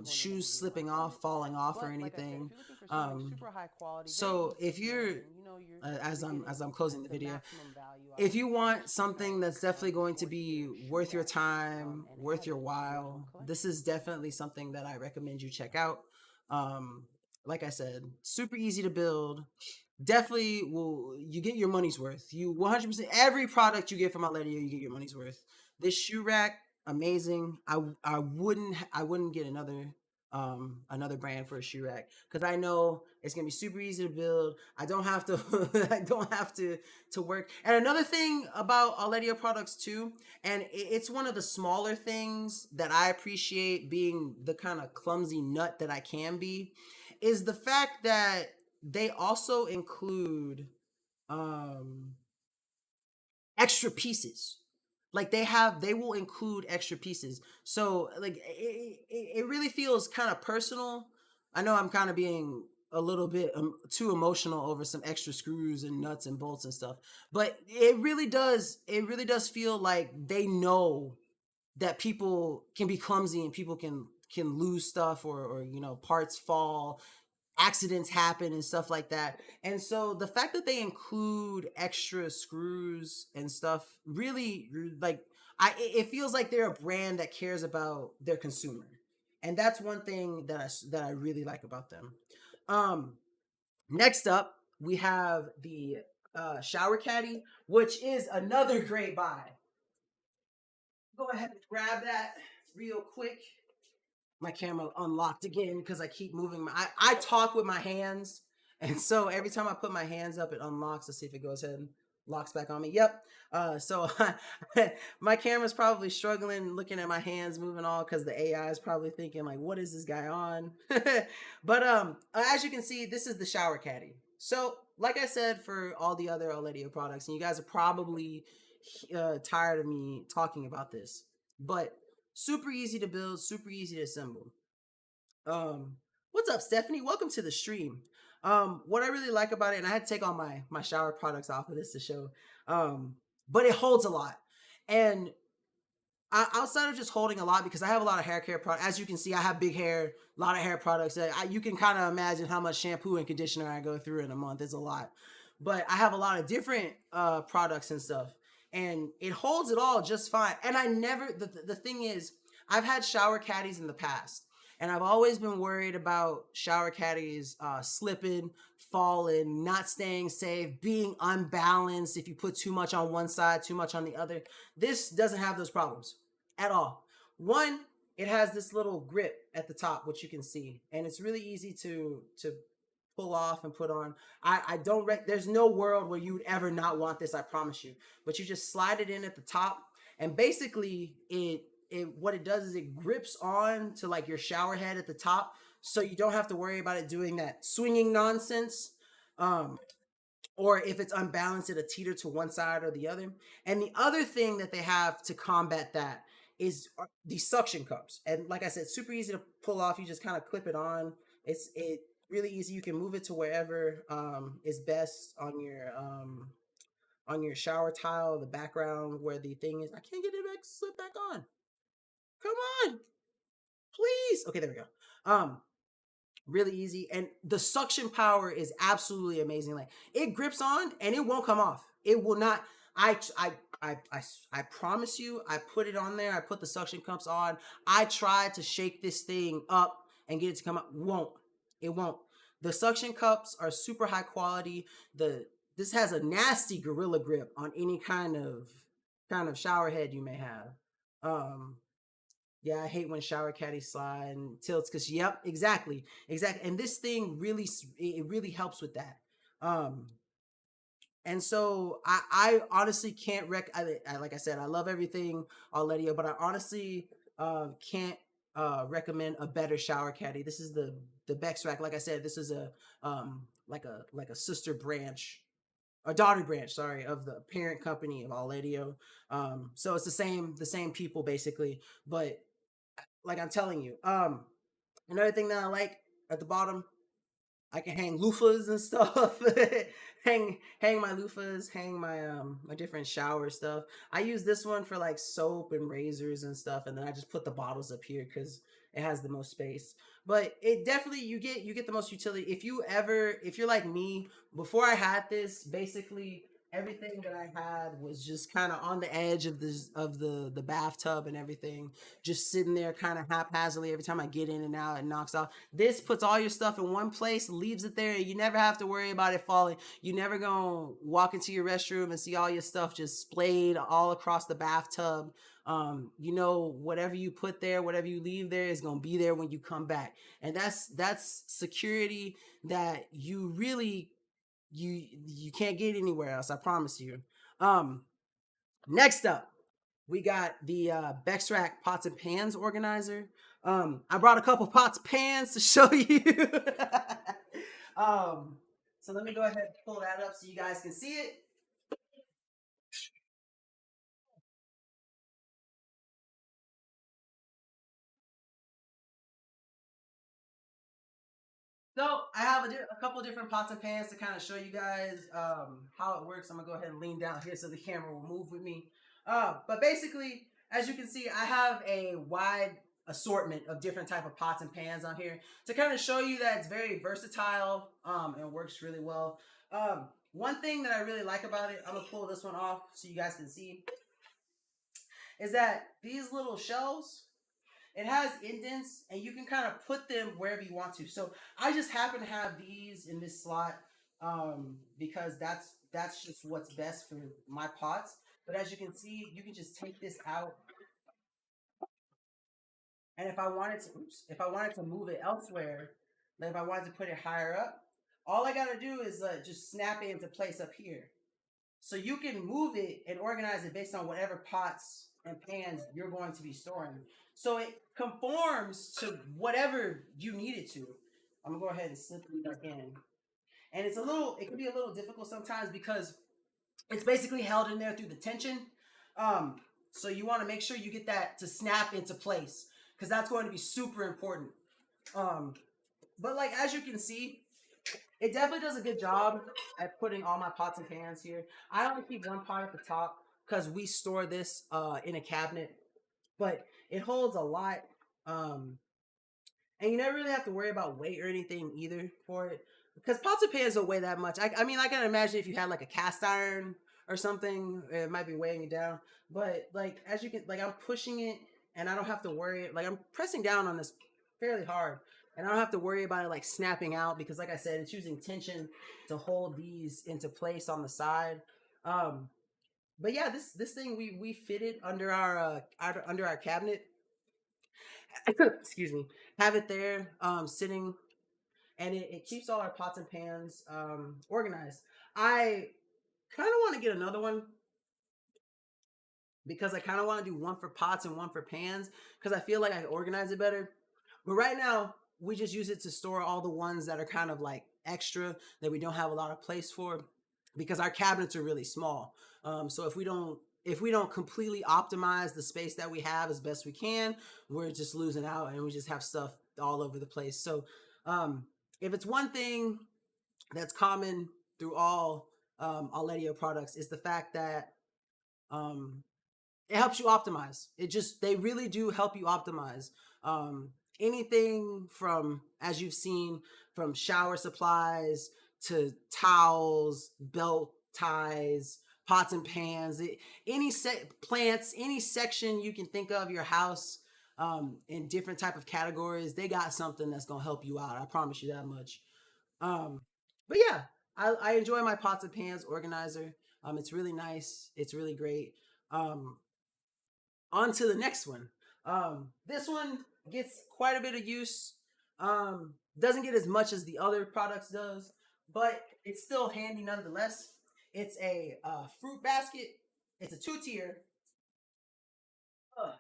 [SPEAKER 1] shoes slipping off, falling off, or anything. So if you're as I'm closing the video, if you want something that's definitely going to be worth your time, worth your while, this is definitely something that I recommend you check out. Like I said, super easy to build. Definitely you get your money's worth. You 100%, every product you get from Oletio, you get your money's worth. This shoe rack, amazing. I wouldn't get another brand for a shoe rack, because I know it's gonna be super easy to build. I don't have to I don't have to work. And another thing about Oletio products too, and it's one of the smaller things that I appreciate, being the kind of clumsy nut that I can be, is the fact that they also include extra pieces. Like, they will include extra pieces. So like, it really feels kind of personal. I know I'm kind of being a little bit too emotional over some extra screws and nuts and bolts and stuff, but it really does feel like they know that people can be clumsy, and people can lose stuff, or parts fall, accidents happen and stuff like that. And so the fact that they include extra screws and stuff, really, like, it feels like they're a brand that cares about their consumer. And that's one thing that I really like about them. Next up, we have the shower caddy, which is another great buy. Go ahead and grab that real quick. My camera unlocked again because I keep moving. I talk with my hands, and so every time I put my hands up, it unlocks. Let's see if it goes ahead and locks back on me. Yep. So my camera's probably struggling looking at my hands moving all, because the AI is probably thinking, like, what is this guy on? But as you can see, this is the shower caddy. So like I said, for all the other Oletio products, and you guys are probably tired of me talking about this, but super easy to build, super easy to assemble. What's up, Stephanie? Welcome to the stream. What I really like about it, and I had to take all my shower products off of this to show, but it holds a lot. And outside of just holding a lot, because I have a lot of hair care products. As you can see, I have big hair, a lot of hair products. You can kind of imagine how much shampoo and conditioner I go through in a month. It's a lot, but I have a lot of different products and stuff, and it holds it all just fine. And I never. The thing is, I've had shower caddies in the past, and I've always been worried about shower caddies slipping, falling, not staying safe, being unbalanced. If you put too much on one side, too much on the other. This doesn't have those problems at all. One, it has this little grip at the top, which you can see, and it's really easy to pull off and put on. I don't there's no world where you would ever not want this, I promise you. But you just slide it in at the top, and basically it what it does is it grips on to like your shower head at the top, so you don't have to worry about it doing that swinging nonsense. Um, or if it's unbalanced, it'll teeter to one side or the other. And the other thing that they have to combat that is these suction cups. And like I said, super easy to pull off. You just kind of clip it on. It really easy. You can move it to wherever is best on your shower tile, the background where the thing is. I can't get it back, slip back on. Come on, please. Okay, there we go. Really easy, and the suction power is absolutely amazing. Like, it grips on and it won't come off. It will not. I promise you, I put it on there. I put the suction cups on. I tried to shake this thing up and get it to come up. Won't. It won't. The suction cups are super high quality. This has a nasty gorilla grip on any kind of shower head you may have. Um, yeah, I hate when shower caddies slide and tilts, because yep, exactly. And this thing really it really helps with that. Um, and so I honestly can't like I said, I love everything Oletio, but I honestly can't recommend a better shower caddy. This is the Bex Rack. Like I said, this is a like a sister branch, a daughter branch, sorry, of the parent company of Oletio. So it's the same people basically, but like I'm telling you. Another thing that I like at the bottom, I can hang loofahs and stuff. hang my loofahs, hang my different shower stuff. I use this one for like soap and razors and stuff, and then I just put the bottles up here because it has the most space. But it definitely, you get the most utility. If you're like me, before I had this, basically everything that I had was just kind of on the edge of the bathtub and everything, just sitting there kind of haphazardly. Every time I get in and out, it knocks off. This puts all your stuff in one place, leaves it there. You never have to worry about it falling. You never gonna walk into your restroom and see all your stuff just splayed all across the bathtub. Whatever you put there, whatever you leave there is gonna be there when you come back, and that's security that you can't get anywhere else. I promise you. Um, Next up, we got the Bexrac pots and pans organizer. I brought a couple pots and pans to show you. um, so let me go ahead and pull that up so you guys can see it. So I have a couple different pots and pans to kind of show you guys how it works. I'm gonna go ahead and lean down here so the camera will move with me. But basically, as you can see, I have a wide assortment of different type of pots and pans on here to kind of show you that it's very versatile and works really well. One thing that I really like about it, I'm gonna pull this one off so you guys can see, is that these little shelves, it has indents and you can kind of put them wherever you want to. So I just happen to have these in this slot because that's just what's best for my pots. But as you can see, you can just take this out, and if I wanted to move it elsewhere, like if I wanted to put it higher up, all I gotta do is just snap it into place up here. So you can move it and organize it based on whatever pots and pans you're going to be storing. So it conforms to whatever you need it to. I'm gonna go ahead and slip it back in. And it can be a little difficult sometimes because it's basically held in there through the tension. Um, so you want to make sure you get that to snap into place because that's going to be super important. Um, but like as you can see, it definitely does a good job at putting all my pots and pans here. I only keep one pot at the top because we store this in a cabinet. but it holds a lot. Um, and you never really have to worry about weight or anything either for it because pots and pans don't weigh that much. I mean, I can imagine if you had like a cast iron or something, it might be weighing you down. But like as you can, like I'm pushing it and I don't have to worry. Like I'm pressing down on this fairly hard, and I don't have to worry about it like snapping out because, like I said, it's using tension to hold these into place on the side. Um, but yeah, this thing we fitted under our cabinet. Excuse me, have it there sitting, and it keeps all our pots and pans organized. I kind of want to get another one because I kind of want to do one for pots and one for pans because I feel like I can organize it better. But right now, we just use it to store all the ones that are kind of like extra that we don't have a lot of place for because our cabinets are really small. So if we don't completely optimize the space that we have as best we can, we're just losing out and we just have stuff all over the place. So um, if it's one thing that's common through all Oletio products is the fact that um, it helps you optimize. They really do help you optimize. Um, Anything from, as you've seen, from shower supplies to towels, belt ties, pots and pans, plants, any section you can think of your house in different type of categories, they got something that's gonna help you out. I promise you that much. Um, but yeah, I enjoy my pots and pans organizer. It's really nice. It's really great. Um, On to the next one. This one gets quite a bit of use. Doesn't get as much as the other products does, but it's still handy nonetheless. It's a fruit basket. It's a two-tier. Uh,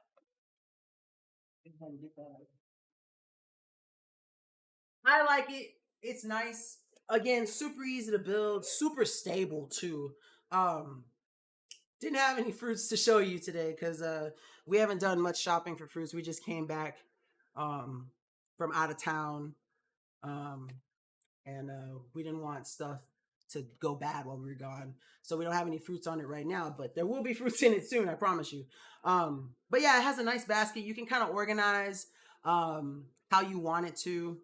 [SPEAKER 1] I like it. It's nice. Again, super easy to build, super stable too. Um, didn't have any fruits to show you today because we haven't done much shopping for fruits. We just came back um, from out of town, um, and we didn't want stuff to go bad while we were gone. So we don't have any fruits on it right now, but there will be fruits in it soon, I promise you. But yeah, it has a nice basket. You can kind of organize how you want it to.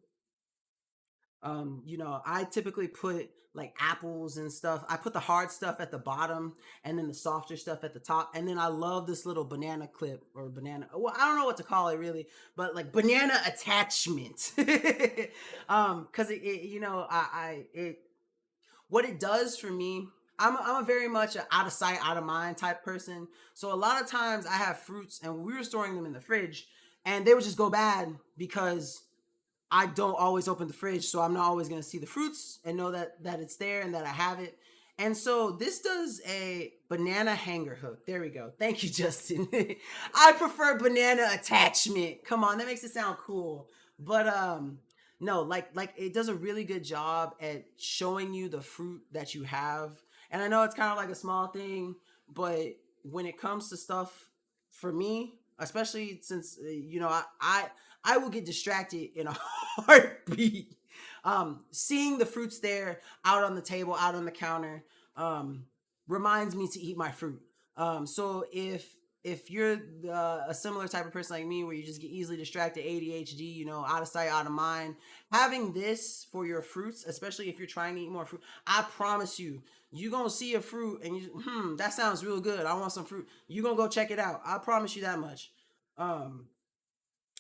[SPEAKER 1] I typically put like apples and stuff. I put the hard stuff at the bottom and then the softer stuff at the top. And then I love this little banana clip or banana. Well, I don't know what to call it really, but like banana attachment. Cause it what it does for me. I'm a very much an out of sight, out of mind type person. So a lot of times I have fruits and we were storing them in the fridge and they would just go bad because I don't always open the fridge, so I'm not always going to see the fruits and know that it's there and that I have it. And so this does a banana hanger hook. There we go. Thank you, Justin. I prefer banana attachment. Come on, that makes it sound cool. But no, like it does a really good job at showing you the fruit that you have. And I know it's kind of like a small thing, but when it comes to stuff for me, especially since I will get distracted in a heartbeat. Seeing the fruits there out on the table, out on the counter, um, reminds me to eat my fruit. So if you're a similar type of person like me, where you just get easily distracted, ADHD, out of sight, out of mind, having this for your fruits, especially if you're trying to eat more fruit, I promise you, you gonna see a fruit and that sounds real good. I want some fruit. You gonna go check it out. I promise you that much. Um,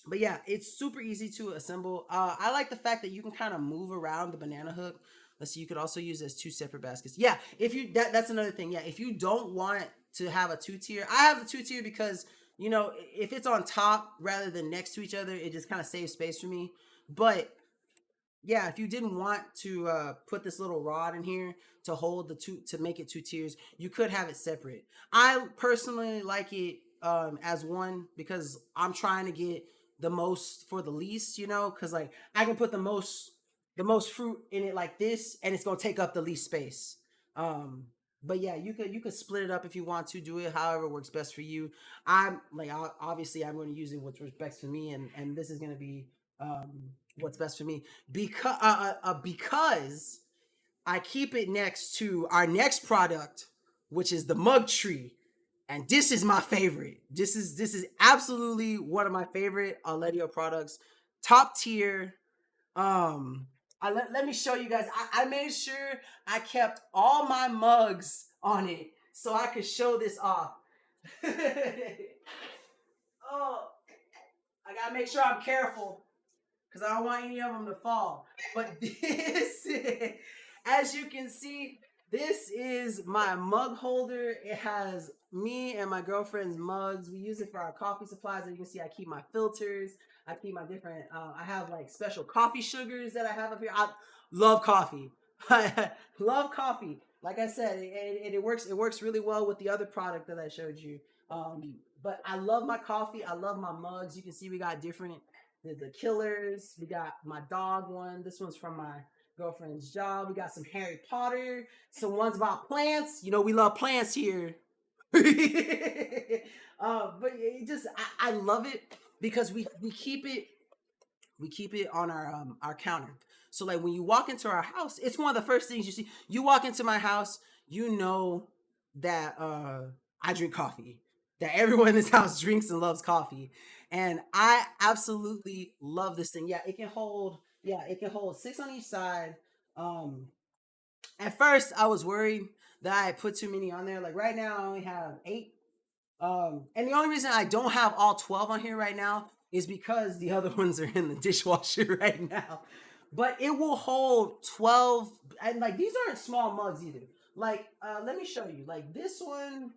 [SPEAKER 1] but yeah, it's super easy to assemble. I like the fact that you can kind of move around the banana hook. Let's see, you could also use it as two separate baskets. Yeah, if you that's another thing. Yeah, if you don't want to have a two-tier, I have the two-tier because if it's on top rather than next to each other, it just kind of saves space for me. But yeah, if you didn't want to put this little rod in here to hold the two to make it two tiers, you could have it separate. I personally like it as one because I'm trying to get the most for the least, because like I can put the most fruit in it like this, and it's gonna take up the least space. Um, but yeah, you could split it up if you want to do it however works best for you. I'm like obviously I'm going to use it what works best for me, and this is going to be what's best for me because I keep it next to our next product, which is the mug tree. And this is my favorite. This is absolutely one of my favorite Oletio products. Top tier. Let me show you guys. I made sure I kept all my mugs on it so I could show this off. Oh, I gotta make sure I'm careful because I don't want any of them to fall. But this, as you can see, this is my mug holder. It has me and my girlfriend's mugs. We use it for our coffee supplies. As you can see, I keep my filters. I keep my different. I have like special coffee sugars that I have up here. I love coffee. I love coffee. Like I said, it works. It works really well with the other product that I showed you. But I love my coffee. I love my mugs. You can see we got different the killers. We got my dog one. This one's from my girlfriend's job. We got some Harry Potter. Some ones about plants. You know, we love plants here. But it just I love it because we keep it on our counter. So like when you walk into our house, it's one of the first things you see. You walk into my house, you know that I drink coffee. That everyone in this house drinks and loves coffee. And I absolutely love this thing. It can hold six on each side. Um at first I was worried that I put too many on there. Like right now I only have 8. And the only reason I don't have all 12 on here right now is because the other ones are in the dishwasher right now. But it will hold 12. And like these aren't small mugs either. Like, let me show you. Like this one,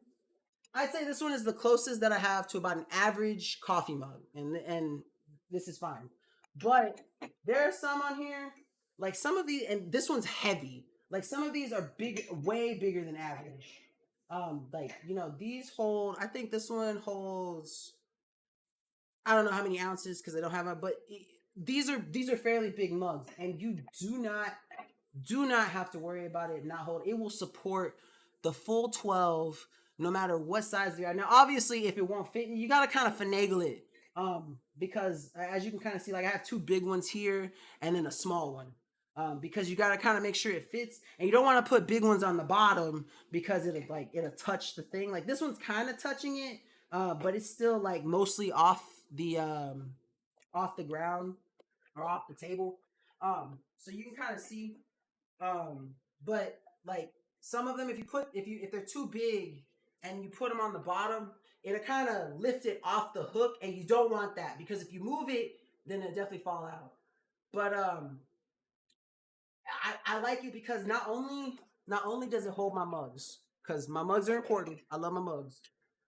[SPEAKER 1] I'd say this one is the closest that I have to about an average coffee mug. And this is fine. But there are some on here, like some of these, and this one's heavy. Like some of these are big, way bigger than average. Like these hold. I think this one holds. I don't know how many ounces because I don't have it, but these are fairly big mugs, and you do not have to worry about it not hold. It will support the full 12 no matter what size they are. Now, obviously, if it won't fit, you got to kind of finagle it. Because as you can kind of see, like I have 2 big ones here and then a small one. Because you got to kind of make sure it fits, and you don't want to put big ones on the bottom because it'll touch the thing. Like this one's kind of touching it, but it's still like mostly off the ground or off the table. So you can kind of see. But like some of them, if they're too big and you put them on the bottom, it'll kind of lift it off the hook, and you don't want that because if you move it, then it'll definitely fall out. But I like it because not only does it hold my mugs, because my mugs are important. I love my mugs,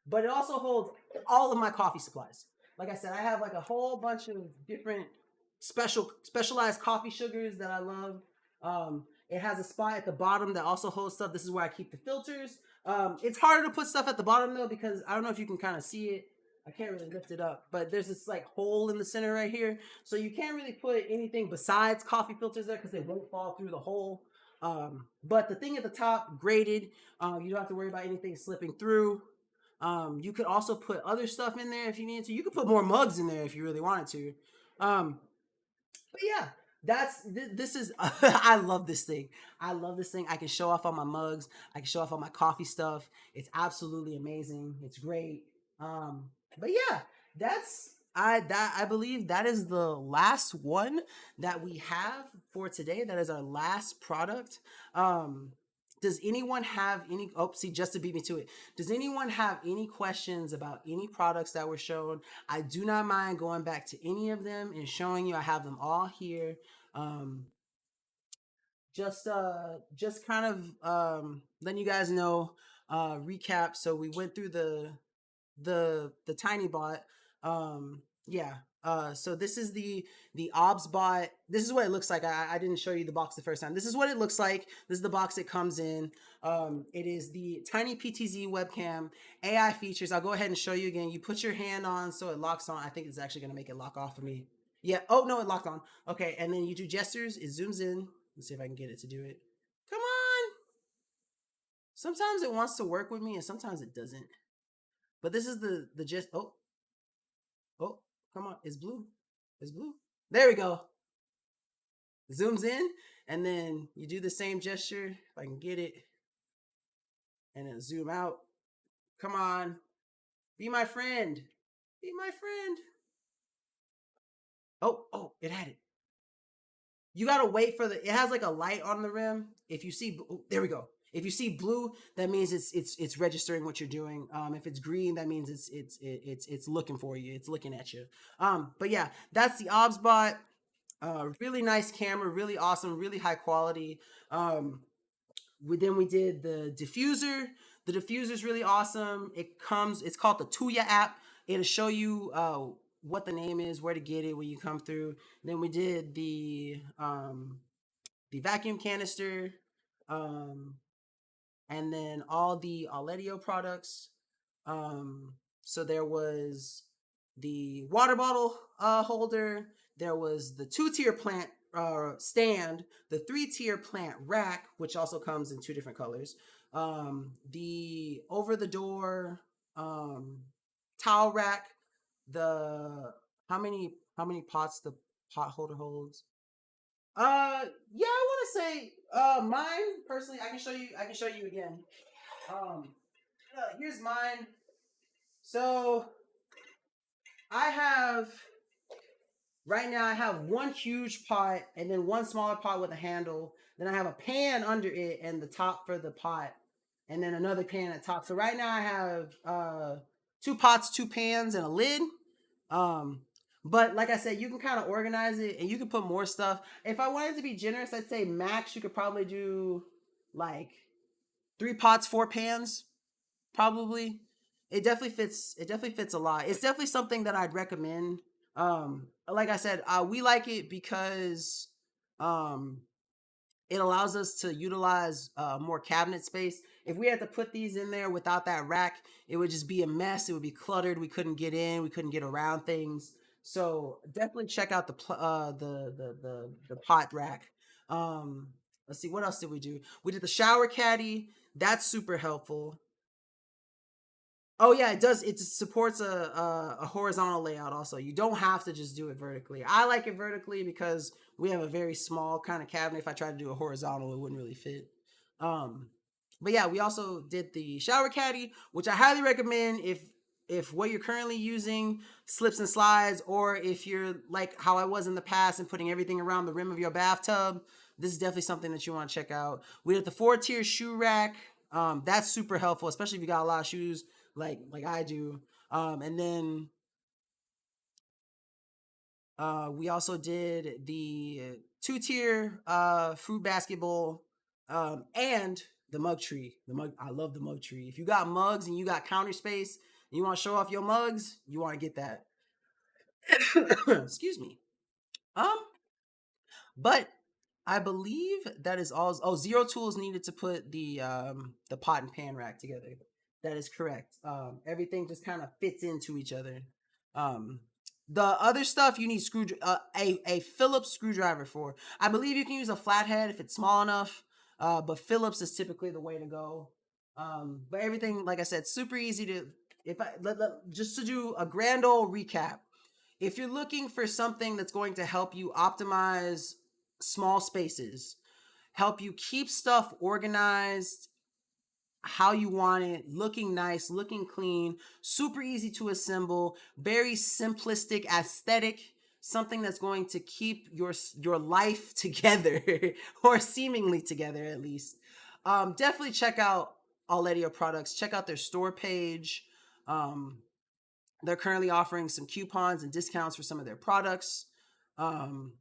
[SPEAKER 1] but it also holds all of my coffee supplies. Like I said, I have like a whole bunch of different specialized coffee sugars that I love. It has a spot at the bottom that also holds stuff. This is where I keep the filters. It's harder to put stuff at the bottom though because I don't know if you can kind of see it. I can't really lift it up, but there's this like hole in the center right here, so you can't really put anything besides coffee filters there because they won't fall through the hole. But the thing at the top, graded, you don't have to worry about anything slipping through. You could also put other stuff in there if you needed to. You could put more mugs in there if you really wanted to. But yeah, this is I love this thing. I love this thing. I can show off on my mugs. I can show off on my coffee stuff. It's absolutely amazing. It's great. But yeah, I believe that is the last one that we have for today. That is our last product. Does anyone have any? Oh, see, just to beat me to it. Does anyone have any questions about any products that were shown? I do not mind going back to any of them and showing you. I have them all here. Um, just kind of letting you guys know. Recap. So we went through the tiny bot. Yeah. So this is the obs bot. This is what it looks like. I didn't show you the box the first time. This is what it looks like. This is the box it comes in. It is the tiny PTZ webcam AI features. I'll go ahead and show you again. You put your hand on so it locks on. I think it's actually gonna make it lock off of me. Yeah. Oh no, it locked on. Okay, and then you do gestures. It zooms in. Let's see if I can get it to do it. Come on. Sometimes it wants to work with me, and sometimes it doesn't. But this is the gist. Oh, come on. It's blue. It's blue. There we go. Zooms in, and then you do the same gesture. If I can get it, and then zoom out. Come on. Be my friend. Be my friend. Oh, it had it. You gotta wait for it has like a light on the rim. If you see, there we go. If you see blue, that means it's registering what you're doing. If it's green, that means it's looking for you. It's looking at you. But yeah, that's the OBSBot. Really nice camera, really awesome, really high quality. We did the diffuser. The diffuser is really awesome. It's called the Tuya app. It'll show you what the name is, where to get it when you come through. Then we did the vacuum canister, um, and then all the Oletio products. So there was the water bottle holder. There was the 2-tier plant stand, the 3-tier plant rack, which also comes in 2 different colors. The over the door towel rack. The how many pots the pot holder holds? Yeah, I want to say mine personally. I can show you. I can show you again. Um, here's mine. So I have right now. I have one huge pot and then one smaller pot with a handle. Then I have a pan under it and the top for the pot, and then another pan at top. So right now I have 2 pots, 2 pans, and a lid. Um, but like I said, you can kind of organize it and you can put more stuff. If I wanted to be generous, I'd say max you could probably do like 3 pots, 4 pans, probably. It definitely fits a lot. It's definitely something that I'd recommend. Like I said, we like it because um it allows us to utilize more cabinet space. If we had to put these in there without that rack, it would just be a mess. It would be cluttered. We couldn't get in. We couldn't get around things. So definitely check out the pot rack. Um, let's see, what else did we do? We did the shower caddy. That's super helpful. Oh yeah, it does. It supports a horizontal layout. Also, you don't have to just do it vertically. I like it vertically because we have a very small kind of cabinet. If I tried to do a horizontal, it wouldn't really fit. Um, but yeah, we also did the shower caddy, which I highly recommend if what you're currently using slips and slides, or if you're like how I was in the past and putting everything around the rim of your bathtub. This is definitely something that you want to check out. We did the 4-tier shoe rack. That's super helpful, especially if you got a lot of shoes like I do. And then we also did the 2-tier fruit basketball and the mug tree. The mug, I love the mug tree. If you got mugs and you got counter space and you want to show off your mugs, you want to get that. Excuse me. Um, but I believe that is all. Oh, 0 tools needed to put the pot and pan rack together. That is correct. Everything just kind of fits into each other. Um, the other stuff you need a Phillips screwdriver for. I believe you can use a flathead if it's small enough. But Phillips is typically the way to go. But everything, like I said, super easy to. If I just to do a grand old recap, if you're looking for something that's going to help you optimize small spaces, help you keep stuff organized how you want it, looking nice, looking clean, super easy to assemble, very simplistic aesthetic, something that's going to keep your life together or seemingly together at least. Definitely check out Oletio products. Check out their store page. Um, they're currently offering some coupons and discounts for some of their products. Um,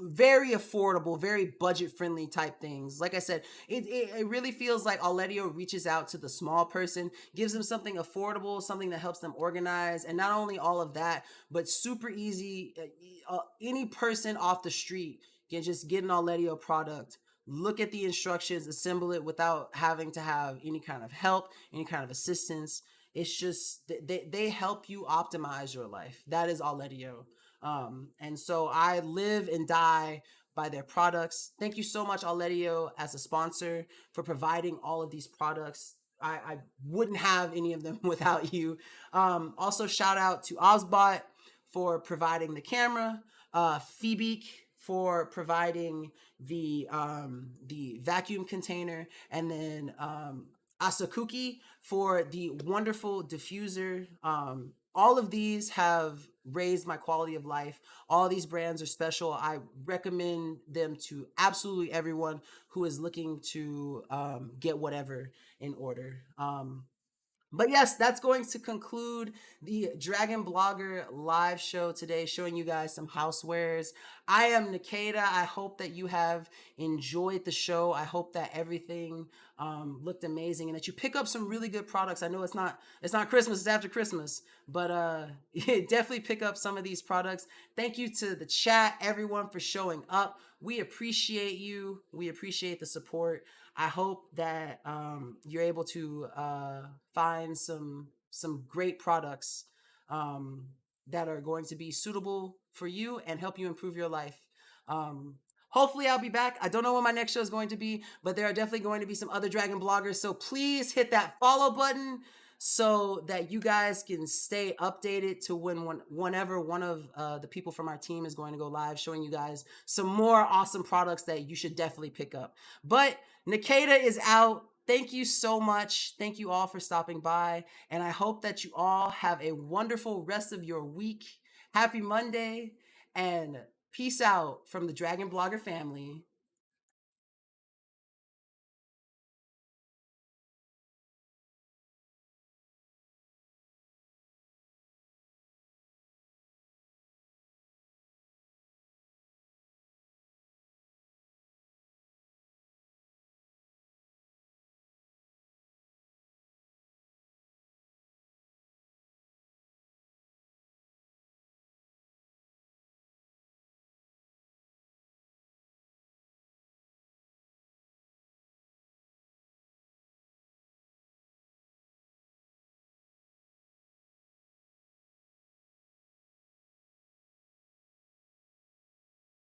[SPEAKER 1] very affordable, very budget friendly type things. Like I said, it really feels like Oletio reaches out to the small person, gives them something affordable, something that helps them organize, and not only all of that, but super easy. Any person off the street can just get an Oletio product, look at the instructions, assemble it without having to have any kind of help, any kind of assistance. It's just they help you optimize your life. That is Oletio. And so I live and die by their products. Thank you so much, Oletio, as a sponsor for providing all of these products. I wouldn't have any of them without you. Also, shout out to Ozbot for providing the camera, Phoebe for providing the vacuum container, and then Asakuki for the wonderful diffuser. All of these have raised my quality of life. All these brands are special. I recommend them to absolutely everyone who is looking to get whatever in order. But yes, that's going to conclude the Dragon Blogger live show today, showing you guys some housewares. I am Nikeda. I hope that you have enjoyed the show. I hope that everything looked amazing and that you pick up some really good products. I know it's not Christmas, it's after Christmas, but definitely pick up some of these products. Thank you to the chat, everyone, for showing up. We appreciate you. We appreciate the support. I hope that you're able to find some great products um, that are going to be suitable for you and help you improve your life. Um, Hopefully, I'll be back. I don't know when my next show is going to be, but there are definitely going to be some other Dragon bloggers. So please hit that follow button so that you guys can stay updated to whenever one of the people from our team is going to go live, showing you guys some more awesome products that you should definitely pick up. But Nikeda is out. Thank you so much. Thank you all for stopping by. And I hope that you all have a wonderful rest of your week. Happy Monday and peace out from the Dragon Blogger family.